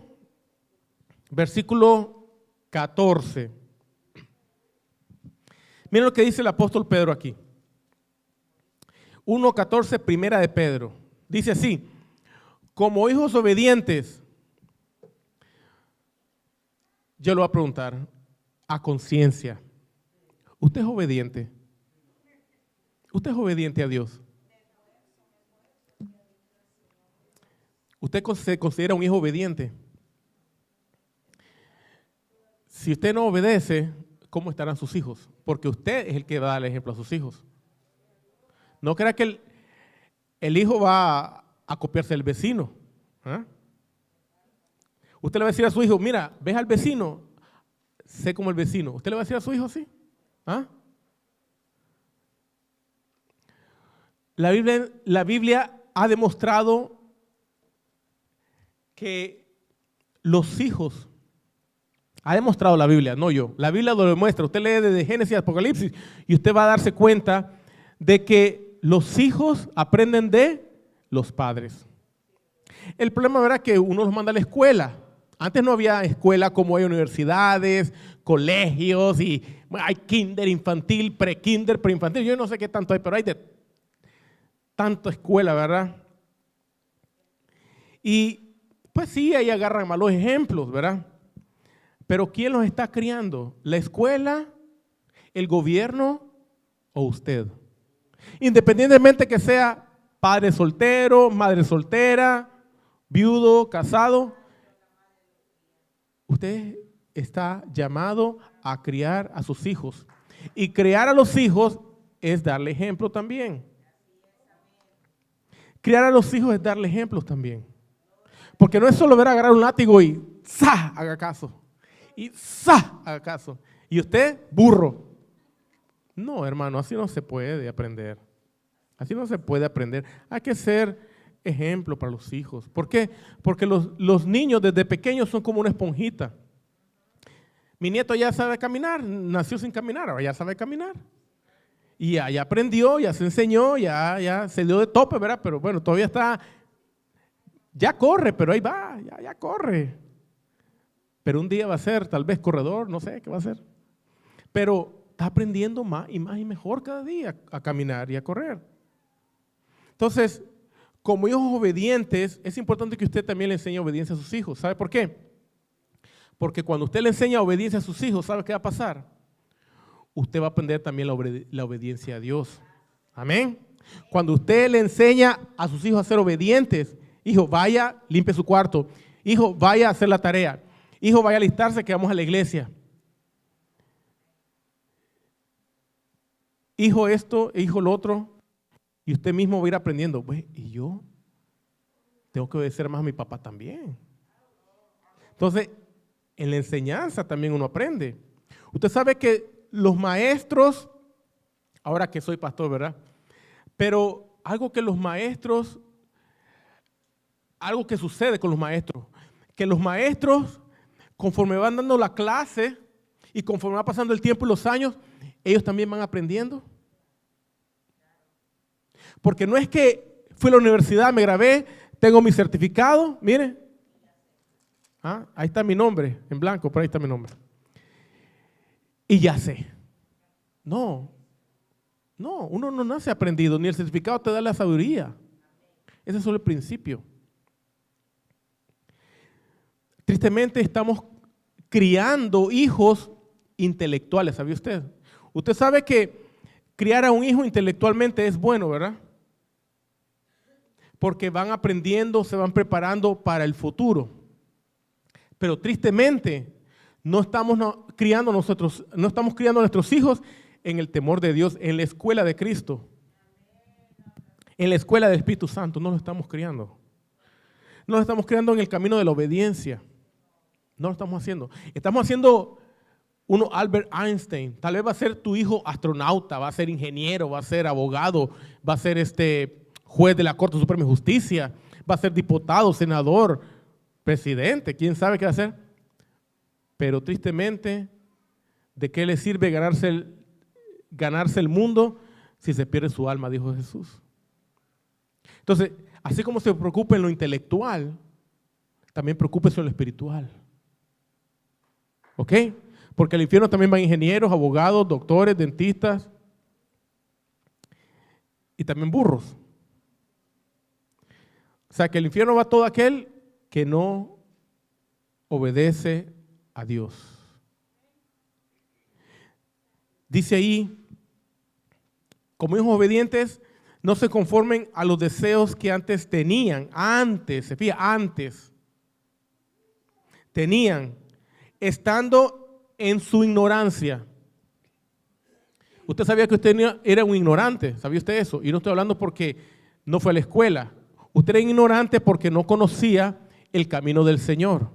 S1: versículo 14. Miren lo que dice el apóstol Pedro aquí. 1:14, primera de Pedro. Dice así: como hijos obedientes, yo le voy a preguntar, a conciencia, ¿usted es obediente? ¿Usted es obediente a Dios? ¿Usted se considera un hijo obediente? Si usted no obedece, ¿cómo estarán sus hijos? Porque usted es el que va a dar el ejemplo a sus hijos. No crea que el hijo va a copiarse del vecino. Usted le va a decir a su hijo, mira, ves al vecino, sé como el vecino. ¿Usted le va a decir a su hijo así? La Biblia ha demostrado que los hijos, ha demostrado la Biblia, no yo, la Biblia lo demuestra. Usted lee desde Génesis a Apocalipsis y usted va a darse cuenta de que los hijos aprenden de los padres. El problema era que uno los manda a la escuela. Antes no había escuela como hay universidades, colegios y hay kinder infantil, pre-kinder, pre-infantil. Yo no sé qué tanto hay, pero hay de tanta escuela, ¿verdad? Y pues sí, ahí agarran malos ejemplos, ¿verdad? Pero ¿quién los está criando? ¿La escuela, el gobierno o usted? Independientemente que sea padre soltero, madre soltera, viudo, casado, usted está llamado a criar a sus hijos. Y criar a los hijos es darle ejemplo también. Criar a los hijos es darle ejemplos también. Porque no es solo ver agarrar un látigo y ¡za! Haga caso. Y ¡za! Haga caso. Y usted, burro. No, hermano, así no se puede aprender. Así no se puede aprender. Hay que ser ejemplo para los hijos. ¿Por qué? Porque los niños desde pequeños son como una esponjita. Mi nieto ya sabe caminar, nació sin caminar, ahora ya sabe caminar. Y ya aprendió, ya se enseñó, ya se dio de tope, ¿verdad? Pero bueno, todavía está, ya corre, pero ahí va, ya corre. Pero un día va a ser tal vez corredor, no sé qué va a ser. Pero está aprendiendo más y mejor cada día a caminar y a correr. Entonces, como hijos obedientes, es importante que usted también le enseñe obediencia a sus hijos. ¿Sabe por qué? Porque cuando usted le enseña obediencia a sus hijos, ¿sabe qué va a pasar? Usted va a aprender también la obediencia a Dios. Amén. Cuando usted le enseña a sus hijos a ser obedientes, hijo, vaya, limpie su cuarto. Hijo, vaya a hacer la tarea. Hijo, vaya a alistarse que vamos a la iglesia. Hijo esto, hijo lo otro. Y usted mismo va a ir aprendiendo. Pues, y yo tengo que obedecer más a mi papá también. Entonces, en la enseñanza también uno aprende. Usted sabe que los maestros, ahora que soy pastor, ¿verdad? Pero algo que los maestros, algo que sucede con los maestros, que los maestros, conforme van dando la clase y conforme va pasando el tiempo y los años, ellos también van aprendiendo. Porque no es que fui a la universidad, me gradué, tengo mi certificado, mire. Ahí está mi nombre, en blanco, pero ahí está mi nombre. Y ya sé. No, uno no nace aprendido, ni el certificado te da la sabiduría. Ese es solo el principio. Tristemente estamos criando hijos intelectuales, ¿sabía usted? Usted sabe que criar a un hijo intelectualmente es bueno, ¿verdad? Porque van aprendiendo, se van preparando para el futuro. Pero tristemente no estamos criando a nuestros hijos en el temor de Dios, en la escuela de Cristo, en la escuela del Espíritu Santo. No lo estamos criando. No lo estamos criando en el camino de la obediencia. No lo estamos haciendo. Estamos haciendo uno Albert Einstein. Tal vez va a ser tu hijo astronauta, va a ser ingeniero, va a ser abogado, va a ser juez de la Corte Suprema de Justicia, va a ser diputado, senador, presidente, quién sabe qué va a hacer. Pero tristemente, ¿de qué le sirve ganarse el mundo si se pierde su alma? Dijo Jesús. Entonces, así como se preocupa en lo intelectual, también preocúpese en lo espiritual. ¿Ok? Porque al infierno también van ingenieros, abogados, doctores, dentistas y también burros. O sea, que al infierno va todo aquel que no obedece a Dios. Dice ahí, como hijos obedientes, no se conformen a los deseos que antes tenían. Se fija, antes tenían, estando en su ignorancia. Usted sabía que usted era un ignorante, ¿sabía usted eso? Y no estoy hablando porque no fue a la escuela. Usted era ignorante porque no conocía el camino del Señor.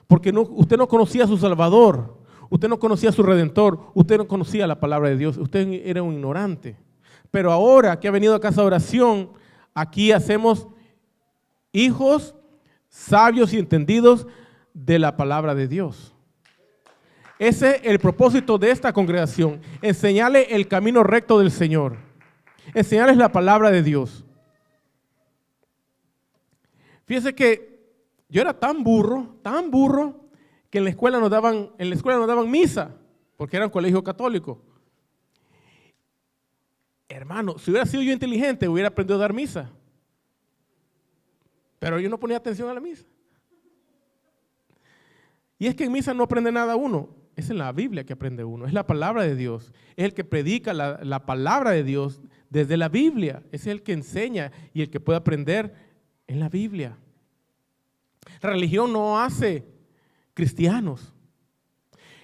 S1: Porque usted no conocía a su Salvador. Usted no conocía a su Redentor. Usted no conocía la palabra de Dios. Usted era un ignorante. Pero ahora que ha venido a casa de oración, aquí hacemos hijos sabios y entendidos de la palabra de Dios. Ese es el propósito de esta congregación. Enseñarle el camino recto del Señor. Enseñarles la palabra de Dios. Fíjese que yo era tan burro, que en la escuela nos daban misa, porque era un colegio católico. Hermano, si hubiera sido yo inteligente, hubiera aprendido a dar misa. Pero yo no ponía atención a la misa. Y es que en misa no aprende nada uno. Es en la Biblia que aprende uno. Es la palabra de Dios. Es el que predica la palabra de Dios desde la Biblia. Es el que enseña y el que puede aprender en la Biblia. La religión no hace cristianos.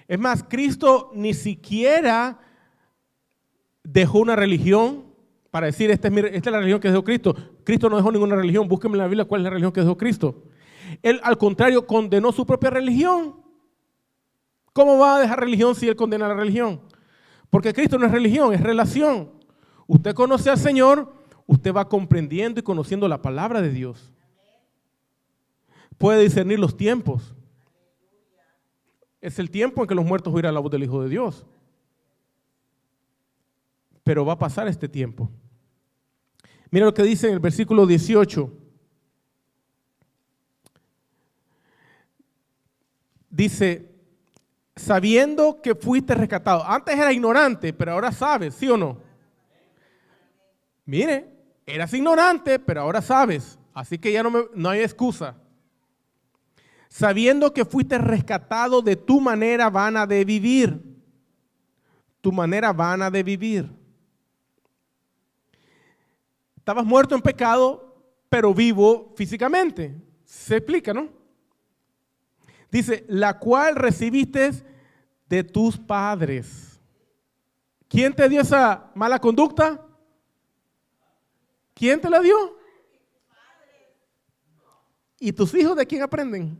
S1: Es más, Cristo ni siquiera dejó una religión para decir, esta es la religión que dejó Cristo. Cristo no dejó ninguna religión. Búsquenme en la Biblia cuál es la religión que dejó Cristo. Él, al contrario, condenó su propia religión. ¿Cómo va a dejar religión si Él condena la religión? Porque Cristo no es religión, es relación. Usted conoce al Señor, usted va comprendiendo y conociendo la palabra de Dios. Puede discernir los tiempos. Es el tiempo en que los muertos oirán la voz del Hijo de Dios. Pero va a pasar este tiempo. Mira lo que dice en el versículo 18. Dice, sabiendo que fuiste rescatado. Antes era ignorante, pero ahora sabes, ¿sí o no? Mire, eras ignorante, pero ahora sabes. Así que ya no hay excusa. Sabiendo que fuiste rescatado de tu manera vana de vivir. Tu manera vana de vivir. Estabas muerto en pecado, pero vivo físicamente. Se explica, ¿no? Dice, la cual recibiste de tus padres. ¿Quién te dio esa mala conducta? ¿Quién te la dio? ¿Y tus hijos de quién aprenden?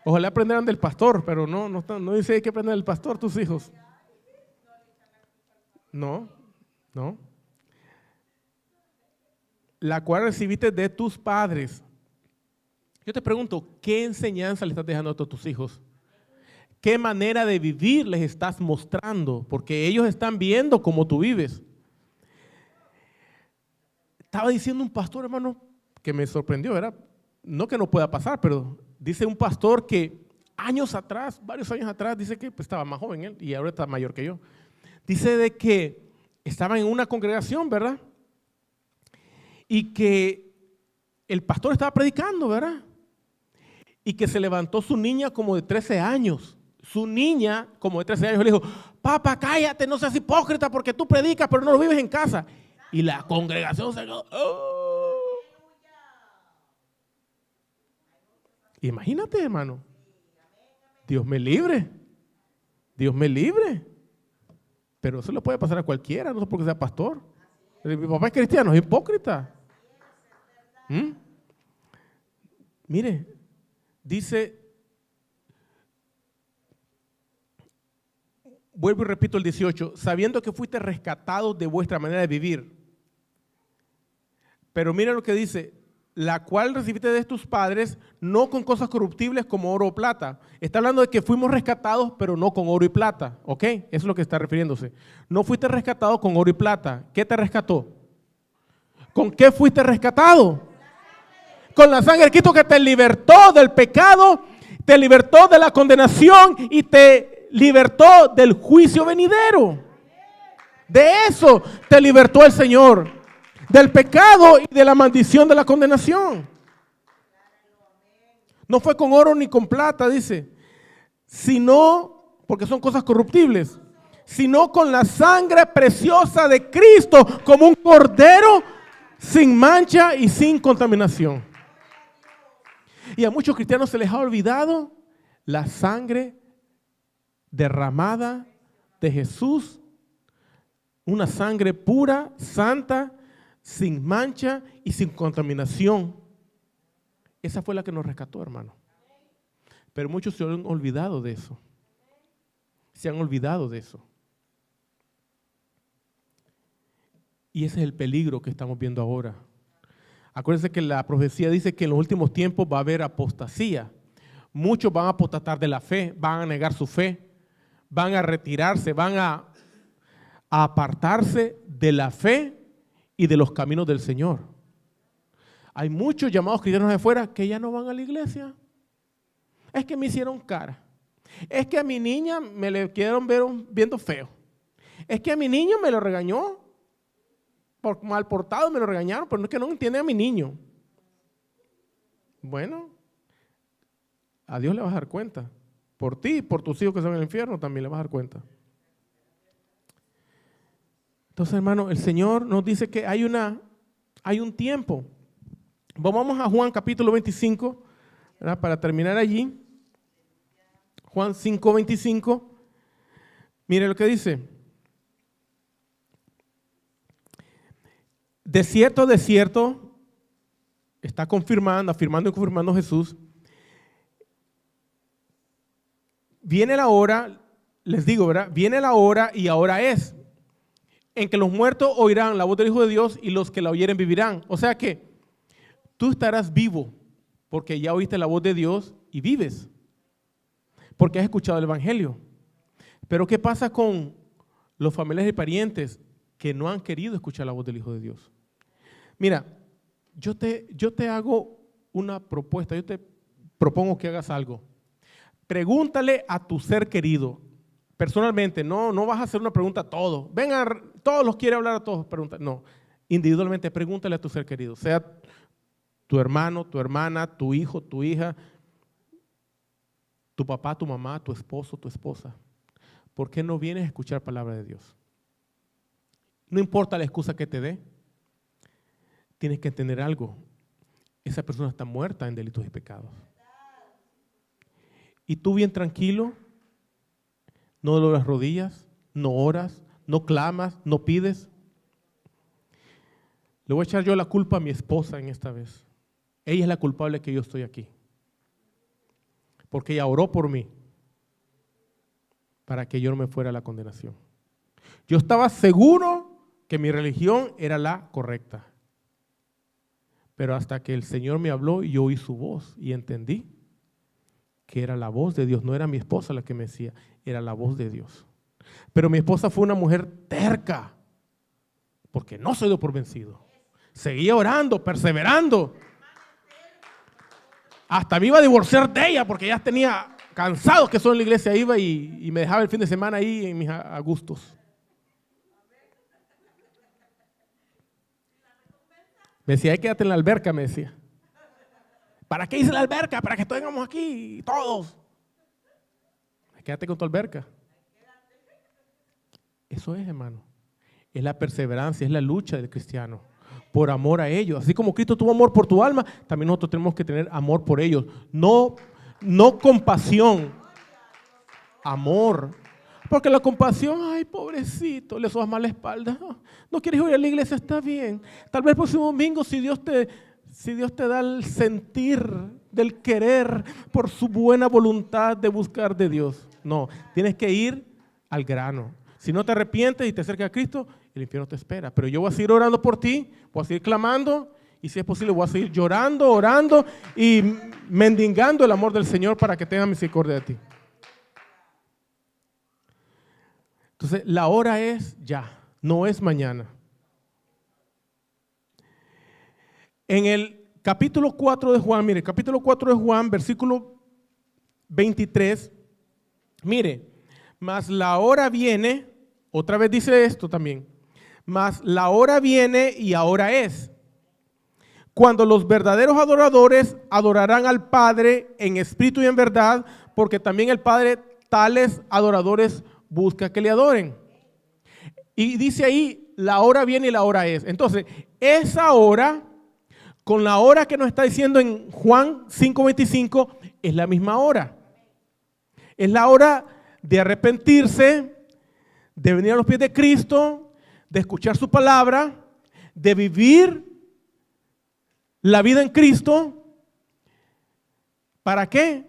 S1: Ojalá aprenderán del pastor, pero no dice que aprender del pastor tus hijos. No. La cual recibiste de tus padres. Yo te pregunto, ¿qué enseñanza le estás dejando a todos tus hijos? ¿Qué manera de vivir les estás mostrando? Porque ellos están viendo cómo tú vives. Estaba diciendo un pastor, hermano, que me sorprendió, ¿verdad? No que no pueda pasar, pero dice un pastor que varios años atrás, dice que pues, estaba más joven él y ahora está mayor que yo. Dice de que estaban en una congregación, ¿verdad? Y que el pastor estaba predicando, ¿verdad? Y que se levantó su niña como de 13 años. Su niña, como de 13 años, le dijo, papá, cállate, no seas hipócrita porque tú predicas, pero no lo vives en casa. Y la congregación se quedó. ¡Oh! Imagínate, hermano. Dios me libre. Dios me libre. Pero eso le puede pasar a cualquiera, no sé por qué sea pastor. Mi papá es cristiano, es hipócrita. Mire, dice, vuelvo y repito el 18, sabiendo que fuiste rescatados de vuestra manera de vivir. Pero mira lo que dice, la cual recibiste de tus padres, no con cosas corruptibles como oro o plata. Está hablando de que fuimos rescatados, pero no con oro y plata, ¿ok? Eso es lo que está refiriéndose. No fuiste rescatado con oro y plata. ¿Qué te rescató? ¿Con qué fuiste rescatado? Con la sangre de Cristo que te libertó del pecado, te libertó de la condenación y te libertó del juicio venidero. De eso te libertó el Señor. Del pecado y de la maldición de la condenación. No fue con oro ni con plata, dice, sino, porque son cosas corruptibles, sino con la sangre preciosa de Cristo, como un cordero sin mancha y sin contaminación. Y a muchos cristianos se les ha olvidado la sangre derramada de Jesús, una sangre pura, santa, sin mancha y sin contaminación. Esa fue la que nos rescató, hermano. Pero muchos se han olvidado de eso. Se han olvidado de eso. Y ese es el peligro que estamos viendo ahora. Acuérdense que la profecía dice que en los últimos tiempos va a haber apostasía. Muchos van a apostatar de la fe, van a negar su fe, van a retirarse, van a apartarse de la fe y de los caminos del Señor. Hay muchos llamados cristianos de afuera que ya no van a la iglesia. Es que me hicieron cara. Es que a mi niña me le quedaron viendo feo. Es que a mi niño me lo regañó. Por mal portado me lo regañaron, pero no es que no entiende a mi niño. Bueno, a Dios le vas a dar cuenta. Por ti y por tus hijos que son en el infierno también le vas a dar cuenta. Entonces, hermano, el Señor nos dice que hay un tiempo. Vamos a Juan capítulo 25, ¿verdad? Para terminar allí. Juan 5:25. Mire lo que dice. De cierto, está afirmando y confirmando Jesús. Viene la hora, les digo, ¿verdad? Viene la hora y ahora es, en que los muertos oirán la voz del Hijo de Dios y los que la oyeren vivirán. O sea que tú estarás vivo porque ya oíste la voz de Dios y vives. Porque has escuchado el Evangelio. Pero ¿qué pasa con los familiares y parientes que no han querido escuchar la voz del Hijo de Dios? Mira, yo te hago una propuesta, yo te propongo que hagas algo. Pregúntale a tu ser querido, personalmente, no vas a hacer una pregunta a todos. Vengan, todos los quiere hablar a todos, pregunta. No, individualmente, pregúntale a tu ser querido, sea tu hermano, tu hermana, tu hijo, tu hija, tu papá, tu mamá, tu esposo, tu esposa. ¿Por qué no vienes a escuchar palabra de Dios? No importa la excusa que te dé, tienes que entender algo. Esa persona está muerta en delitos y pecados. Y tú bien tranquilo, no doblas rodillas, no oras, no clamas, no pides. Le voy a echar yo la culpa a mi esposa en esta vez. Ella es la culpable que yo estoy aquí. Porque ella oró por mí para que yo no me fuera a la condenación. Yo estaba seguro que mi religión era la correcta. Pero hasta que el Señor me habló, yo oí su voz y entendí que era la voz de Dios. No era mi esposa la que me decía, era la voz de Dios. Pero mi esposa fue una mujer terca, porque no se dio por vencido. Seguía orando, perseverando. Hasta me iba a divorciar de ella porque ya tenía cansado que solo en la iglesia iba y me dejaba el fin de semana ahí en mis gustos. Me decía, quédate en la alberca, me decía. ¿Para qué hice la alberca? Para que estemos aquí todos. Quédate con tu alberca. Eso es, hermano. Es la perseverancia, es la lucha del cristiano. Por amor a ellos. Así como Cristo tuvo amor por tu alma, también nosotros tenemos que tener amor por ellos. No compasión. Amor. Porque la compasión, ay, pobrecito, le sobas mal la espalda. No quieres ir a la iglesia, está bien. Tal vez el próximo domingo, si Dios te da el sentir del querer por su buena voluntad de buscar de Dios. No, tienes que ir al grano. Si no te arrepientes y te acercas a Cristo, el infierno te espera. Pero yo voy a seguir orando por ti, voy a seguir clamando y si es posible voy a seguir llorando, orando y mendigando el amor del Señor para que tenga misericordia de ti. Entonces, la hora es ya, no es mañana. En el capítulo 4 de Juan, mire, capítulo 4 de Juan, versículo 23, mire, mas la hora viene, otra vez dice esto también, mas la hora viene y ahora es, cuando los verdaderos adoradores adorarán al Padre en espíritu y en verdad, porque también el Padre tales adoradores busca que le adoren. Y dice ahí, la hora viene y la hora es. Entonces, esa hora, con la hora que nos está diciendo en Juan 5:25, es la misma hora. Es la hora de arrepentirse, de venir a los pies de Cristo, de escuchar su palabra, de vivir la vida en Cristo. ¿Para qué?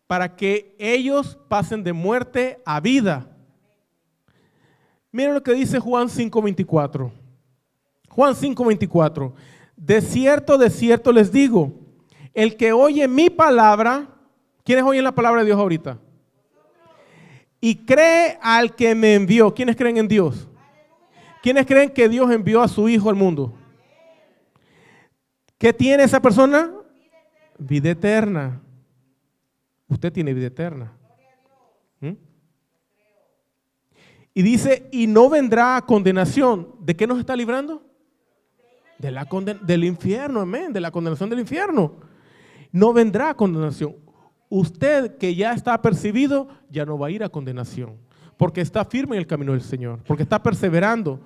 S1: Para que ellos pasen de muerte a vida. Miren lo que dice Juan 5:24. Juan 5:24. De cierto les digo, el que oye mi palabra, ¿quiénes oyen la palabra de Dios ahorita? Y cree al que me envió. ¿Quiénes creen en Dios? ¿Quiénes creen que Dios envió a su Hijo al mundo? ¿Qué tiene esa persona? Vida eterna. Usted tiene vida eterna. Y dice, y no vendrá a condenación. ¿De qué nos está librando? Del infierno, amén, de la condenación del infierno. No vendrá a condenación. Usted que ya está apercibido, ya no va a ir a condenación, porque está firme en el camino del Señor, porque está perseverando.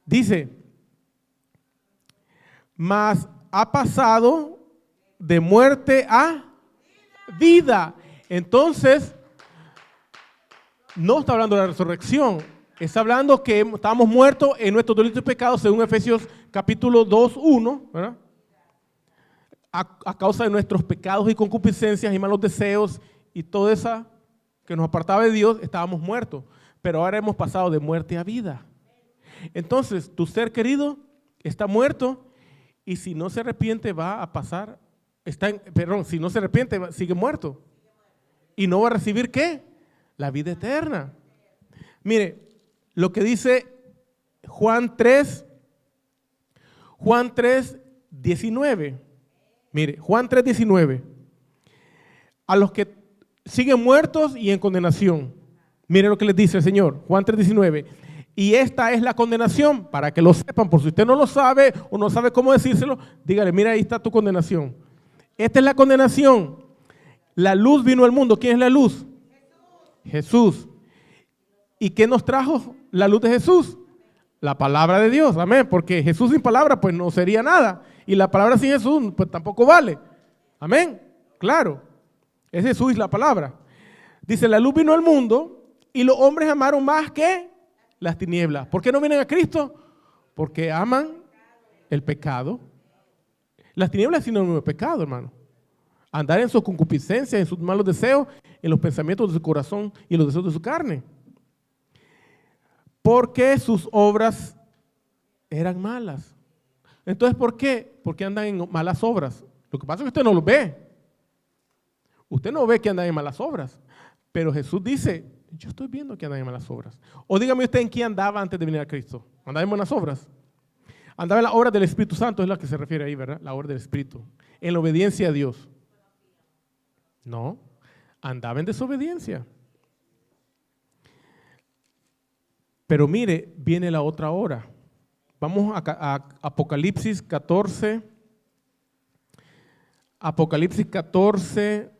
S1: Dice, mas ha pasado de muerte a vida. Entonces, no está hablando de la resurrección, está hablando que estábamos muertos en nuestros delitos y pecados, según Efesios capítulo 2:1, ¿verdad? A causa de nuestros pecados y concupiscencias y malos deseos y todo eso que nos apartaba de Dios, estábamos muertos. Pero ahora hemos pasado de muerte a vida. Entonces, tu ser querido está muerto y si no se arrepiente va a pasar, si no se arrepiente sigue muerto. Y no va a recibir ¿qué? La vida eterna. Mire, lo que dice Juan 3:19. Mire, Juan 3:19. A los que siguen muertos y en condenación. Mire lo que les dice el Señor. Juan 3:19. Y esta es la condenación, para que lo sepan, por si usted no lo sabe o no sabe cómo decírselo, dígale, mira, ahí está tu condenación. Esta es la condenación. La luz vino al mundo. ¿Quién es la luz? Jesús. ¿Y qué nos trajo la luz de Jesús? La palabra de Dios, amén, porque Jesús sin palabra pues no sería nada. Y la palabra sin Jesús pues tampoco vale. Amén, claro. Es Jesús la palabra. Dice, la luz vino al mundo y los hombres amaron más que las tinieblas. ¿Por qué no vienen a Cristo? Porque aman el pecado. Las tinieblas es sinónimo de pecado, hermano. Andar en su concupiscencia, en sus malos deseos, en los pensamientos de su corazón y en los deseos de su carne. Porque sus obras eran malas. Entonces, ¿por qué? Porque andan en malas obras. Lo que pasa es que usted no lo ve. Usted no ve que andan en malas obras. Pero Jesús dice, yo estoy viendo que andan en malas obras. O dígame usted en qué andaba antes de venir a Cristo. ¿Andaba en buenas obras? Andaba en la obra del Espíritu Santo, es la que se refiere ahí, ¿verdad? La obra del Espíritu. En la obediencia a Dios. No, andaba en desobediencia. Pero mire, viene la otra hora. Vamos a Apocalipsis 14. Apocalipsis 14.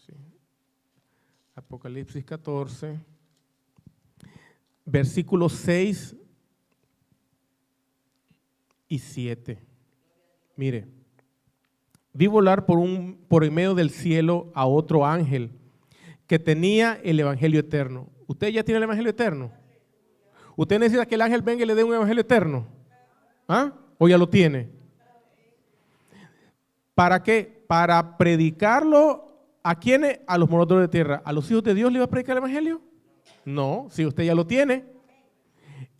S1: Sí. Apocalipsis 14. Versículos 6 y 7. Mire, vi volar por en medio del cielo a otro ángel que tenía el evangelio eterno. ¿Usted ya tiene el evangelio eterno? ¿Usted necesita que el ángel venga y le dé un evangelio eterno? ¿Ah? ¿O ya lo tiene? ¿Para qué? Para predicarlo a quienes, a los moradores de tierra. ¿A los hijos de Dios le va a predicar el evangelio? No, si usted ya lo tiene.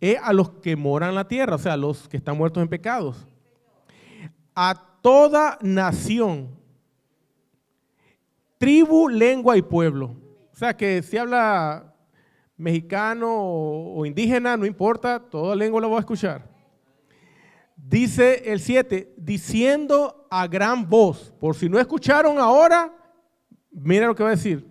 S1: Es a los que moran en la tierra, o sea, a los que están muertos en pecados. A toda nación, tribu, lengua y pueblo. O sea, que si habla mexicano o indígena, no importa, toda lengua la voy a escuchar. Dice el 7, diciendo a gran voz, por si no escucharon ahora, mira lo que va a decir.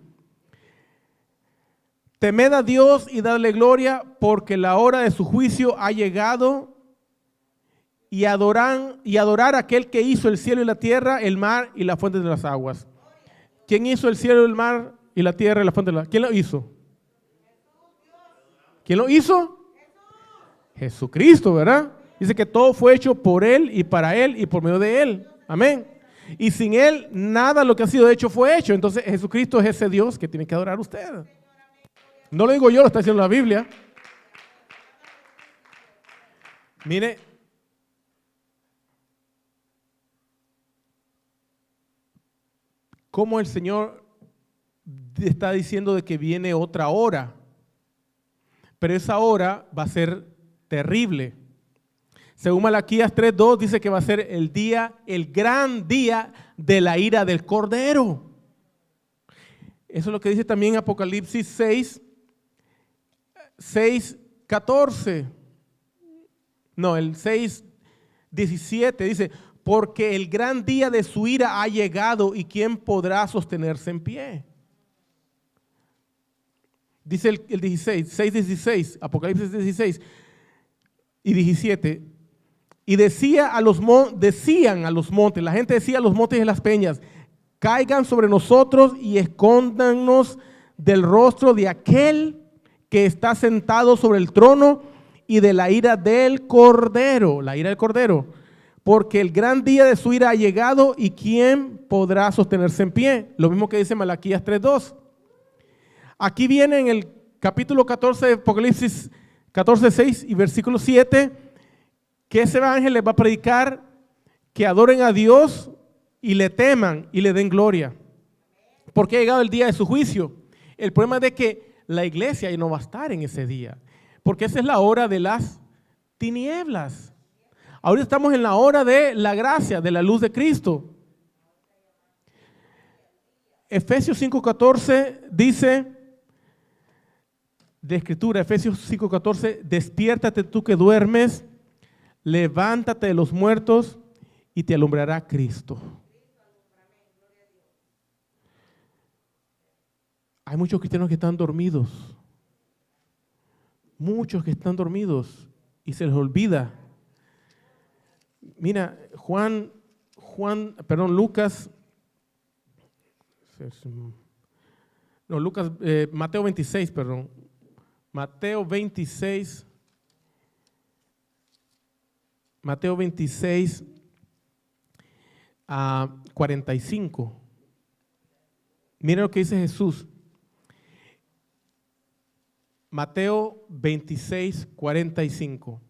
S1: Temed a Dios y dadle gloria, porque la hora de su juicio ha llegado, y adorar a aquel que hizo el cielo y la tierra, el mar y la fuente de las aguas. ¿Quién hizo el cielo, el mar y la tierra y la fuente de las aguas? ¿Quién lo hizo? ¿Quién lo hizo? Jesucristo, ¿verdad? Dice que todo fue hecho por Él y para Él y por medio de Él. Amén. Y sin Él, nada de lo que ha sido hecho fue hecho. Entonces, Jesucristo es ese Dios que tiene que adorar a usted. No lo digo yo, lo está diciendo la Biblia. Mire, cómo el Señor está diciendo de que viene otra hora. Pero esa hora va a ser terrible. Según Malaquías 3:2 dice que va a ser el día, el gran día de la ira del Cordero. Eso es lo que dice también Apocalipsis 6:14. No, el 6:17 dice, porque el gran día de su ira ha llegado y ¿quién podrá sostenerse en pie? Dice el 6:16, Apocalipsis 16 y 17. Y decían a los montes, la gente decía a los montes y a las peñas, caigan sobre nosotros y escóndanos del rostro de aquel que está sentado sobre el trono y de la ira del Cordero, la ira del Cordero, porque el gran día de su ira ha llegado y ¿quién podrá sostenerse en pie? Lo mismo que dice Malaquías 3:2. Aquí viene en el capítulo 14 de Apocalipsis 14:6 y versículo 7, que ese ángel les va a predicar que adoren a Dios y le teman y le den gloria, porque ha llegado el día de su juicio. El problema es de que la iglesia ya no va a estar en ese día, porque esa es la hora de las tinieblas. Ahora estamos en la hora de la gracia, de la luz de Cristo. Efesios 5:14 dice, de escritura, Efesios 5:14, despiértate tú que duermes, levántate de los muertos y te alumbrará Cristo. Hay muchos cristianos que están dormidos. Muchos que están dormidos y se les olvida. Mira, Lucas, Mateo 26, perdón. Mateo 26, a 45. Miren lo que dice Jesús. Mateo 26, 45.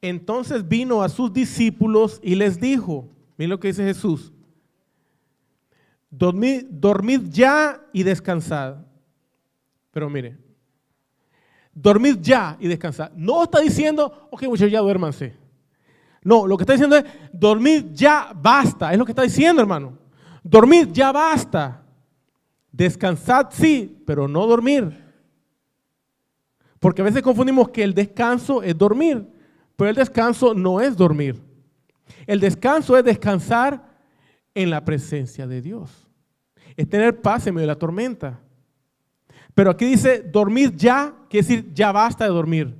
S1: Entonces vino a sus discípulos y les dijo, miren lo que dice Jesús, dormid ya y descansad. Pero mire, dormid ya y descansad. No está diciendo, ok muchachos, ya duérmanse. No, lo que está diciendo es, dormid ya basta. Es lo que está diciendo, hermano. Dormid ya basta. Descansad sí, pero no dormir. Porque a veces confundimos que el descanso es dormir, pero el descanso no es dormir. El descanso es descansar en la presencia de Dios. Es tener paz en medio de la tormenta. Pero aquí dice, dormid ya, quiere decir, ya basta de dormir.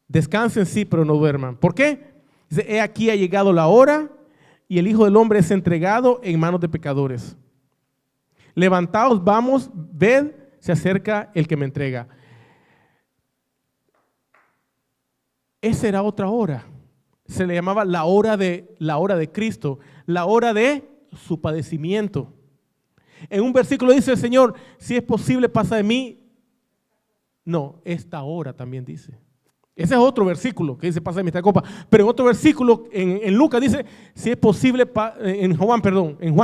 S1: Descansen sí, pero no duerman. ¿Por qué? Dice, he aquí ha llegado la hora y el Hijo del Hombre es entregado en manos de pecadores. Levantaos, vamos, ved, se acerca el que me entrega. Esa era otra hora. Se le llamaba la hora de Cristo, la hora de su padecimiento. En un versículo dice el Señor, si es posible pasa de mí. No, esta hora también dice. Ese es otro versículo que dice pasa de mí esta copa. Pero en otro versículo, en Lucas dice, si es posible, en Juan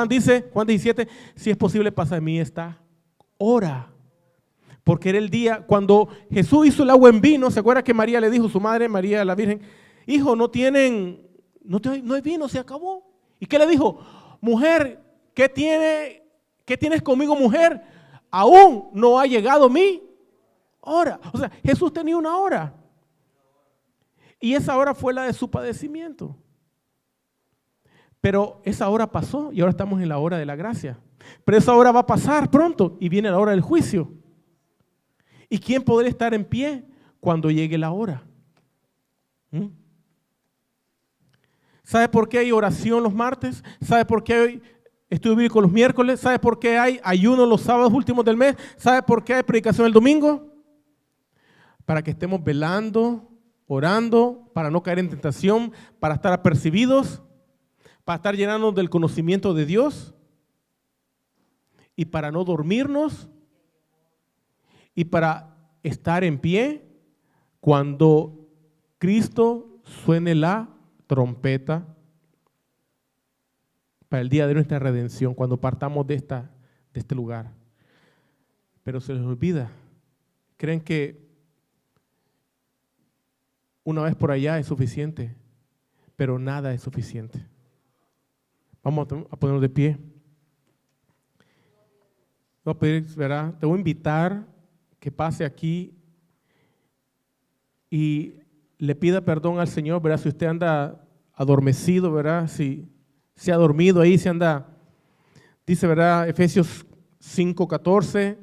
S1: dice, Juan 17, si es posible pasa de mí esta hora. Porque era el día cuando Jesús hizo el agua en vino. ¿Se acuerda que María le dijo, su madre, María la Virgen, hijo, no hay vino, se acabó? ¿Y qué le dijo? Mujer, ¿qué tienes conmigo, mujer? Aún no ha llegado mi hora. O sea, Jesús tenía una hora. Y esa hora fue la de su padecimiento. Pero esa hora pasó y ahora estamos en la hora de la gracia. Pero esa hora va a pasar pronto y viene la hora del juicio. ¿Y quién podrá estar en pie cuando llegue la hora? ¿Sabe por qué hay oración los martes? ¿Sabe por qué hay estudio bíblico los miércoles? ¿Sabe por qué hay ayuno los sábados últimos del mes? ¿Sabe por qué hay predicación el domingo? Para que estemos velando, orando, para no caer en tentación, para estar apercibidos, para estar llenándonos del conocimiento de Dios y para no dormirnos. Y para estar en pie cuando Cristo suene la trompeta para el día de nuestra redención, cuando partamos de este lugar. Pero se les olvida. Creen que una vez por allá es suficiente, pero nada es suficiente. Vamos a ponernos de pie. Voy a pedir, ¿verdad? Te voy a invitar que pase aquí y le pida perdón al Señor, ¿verdad? Si usted anda adormecido, ¿verdad? Si se ha dormido ahí, si anda, dice, ¿verdad? Efesios 5:14,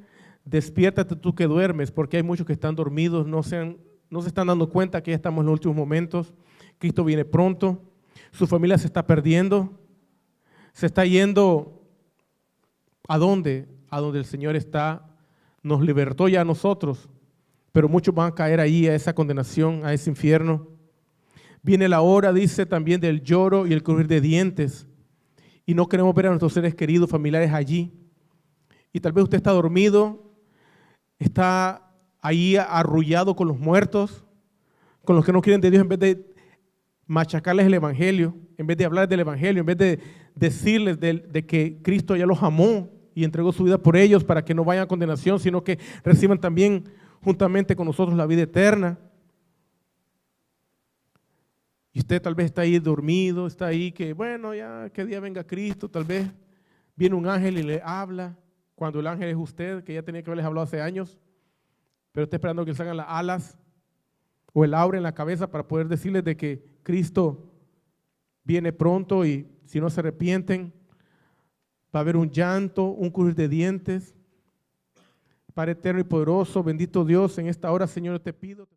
S1: despiértate tú que duermes, porque hay muchos que están dormidos, no se están dando cuenta que ya estamos en los últimos momentos. Cristo viene pronto, su familia se está perdiendo, se está yendo ¿a dónde? A donde el Señor está. Nos libertó ya a nosotros, pero muchos van a caer ahí a esa condenación, a ese infierno. Viene la hora, dice, también del lloro y el crujir de dientes. Y no queremos ver a nuestros seres queridos, familiares allí. Y tal vez usted está dormido, está ahí arrullado con los muertos, con los que no quieren de Dios, en vez de machacarles el evangelio, en vez de hablar del evangelio, en vez de decirles de que Cristo ya los amó y entregó su vida por ellos para que no vayan a condenación, sino que reciban también juntamente con nosotros la vida eterna. Y usted tal vez está ahí dormido, está ahí que, bueno, ya que día venga Cristo, tal vez viene un ángel y le habla, cuando el ángel es usted, que ya tenía que haberles hablado hace años, pero está esperando que le salgan las alas. o el aura en la cabeza para poder decirles de que Cristo viene pronto y si no se arrepienten, va a haber un llanto, un crujir de dientes. Padre eterno y poderoso, bendito Dios, en esta hora, Señor, te pido.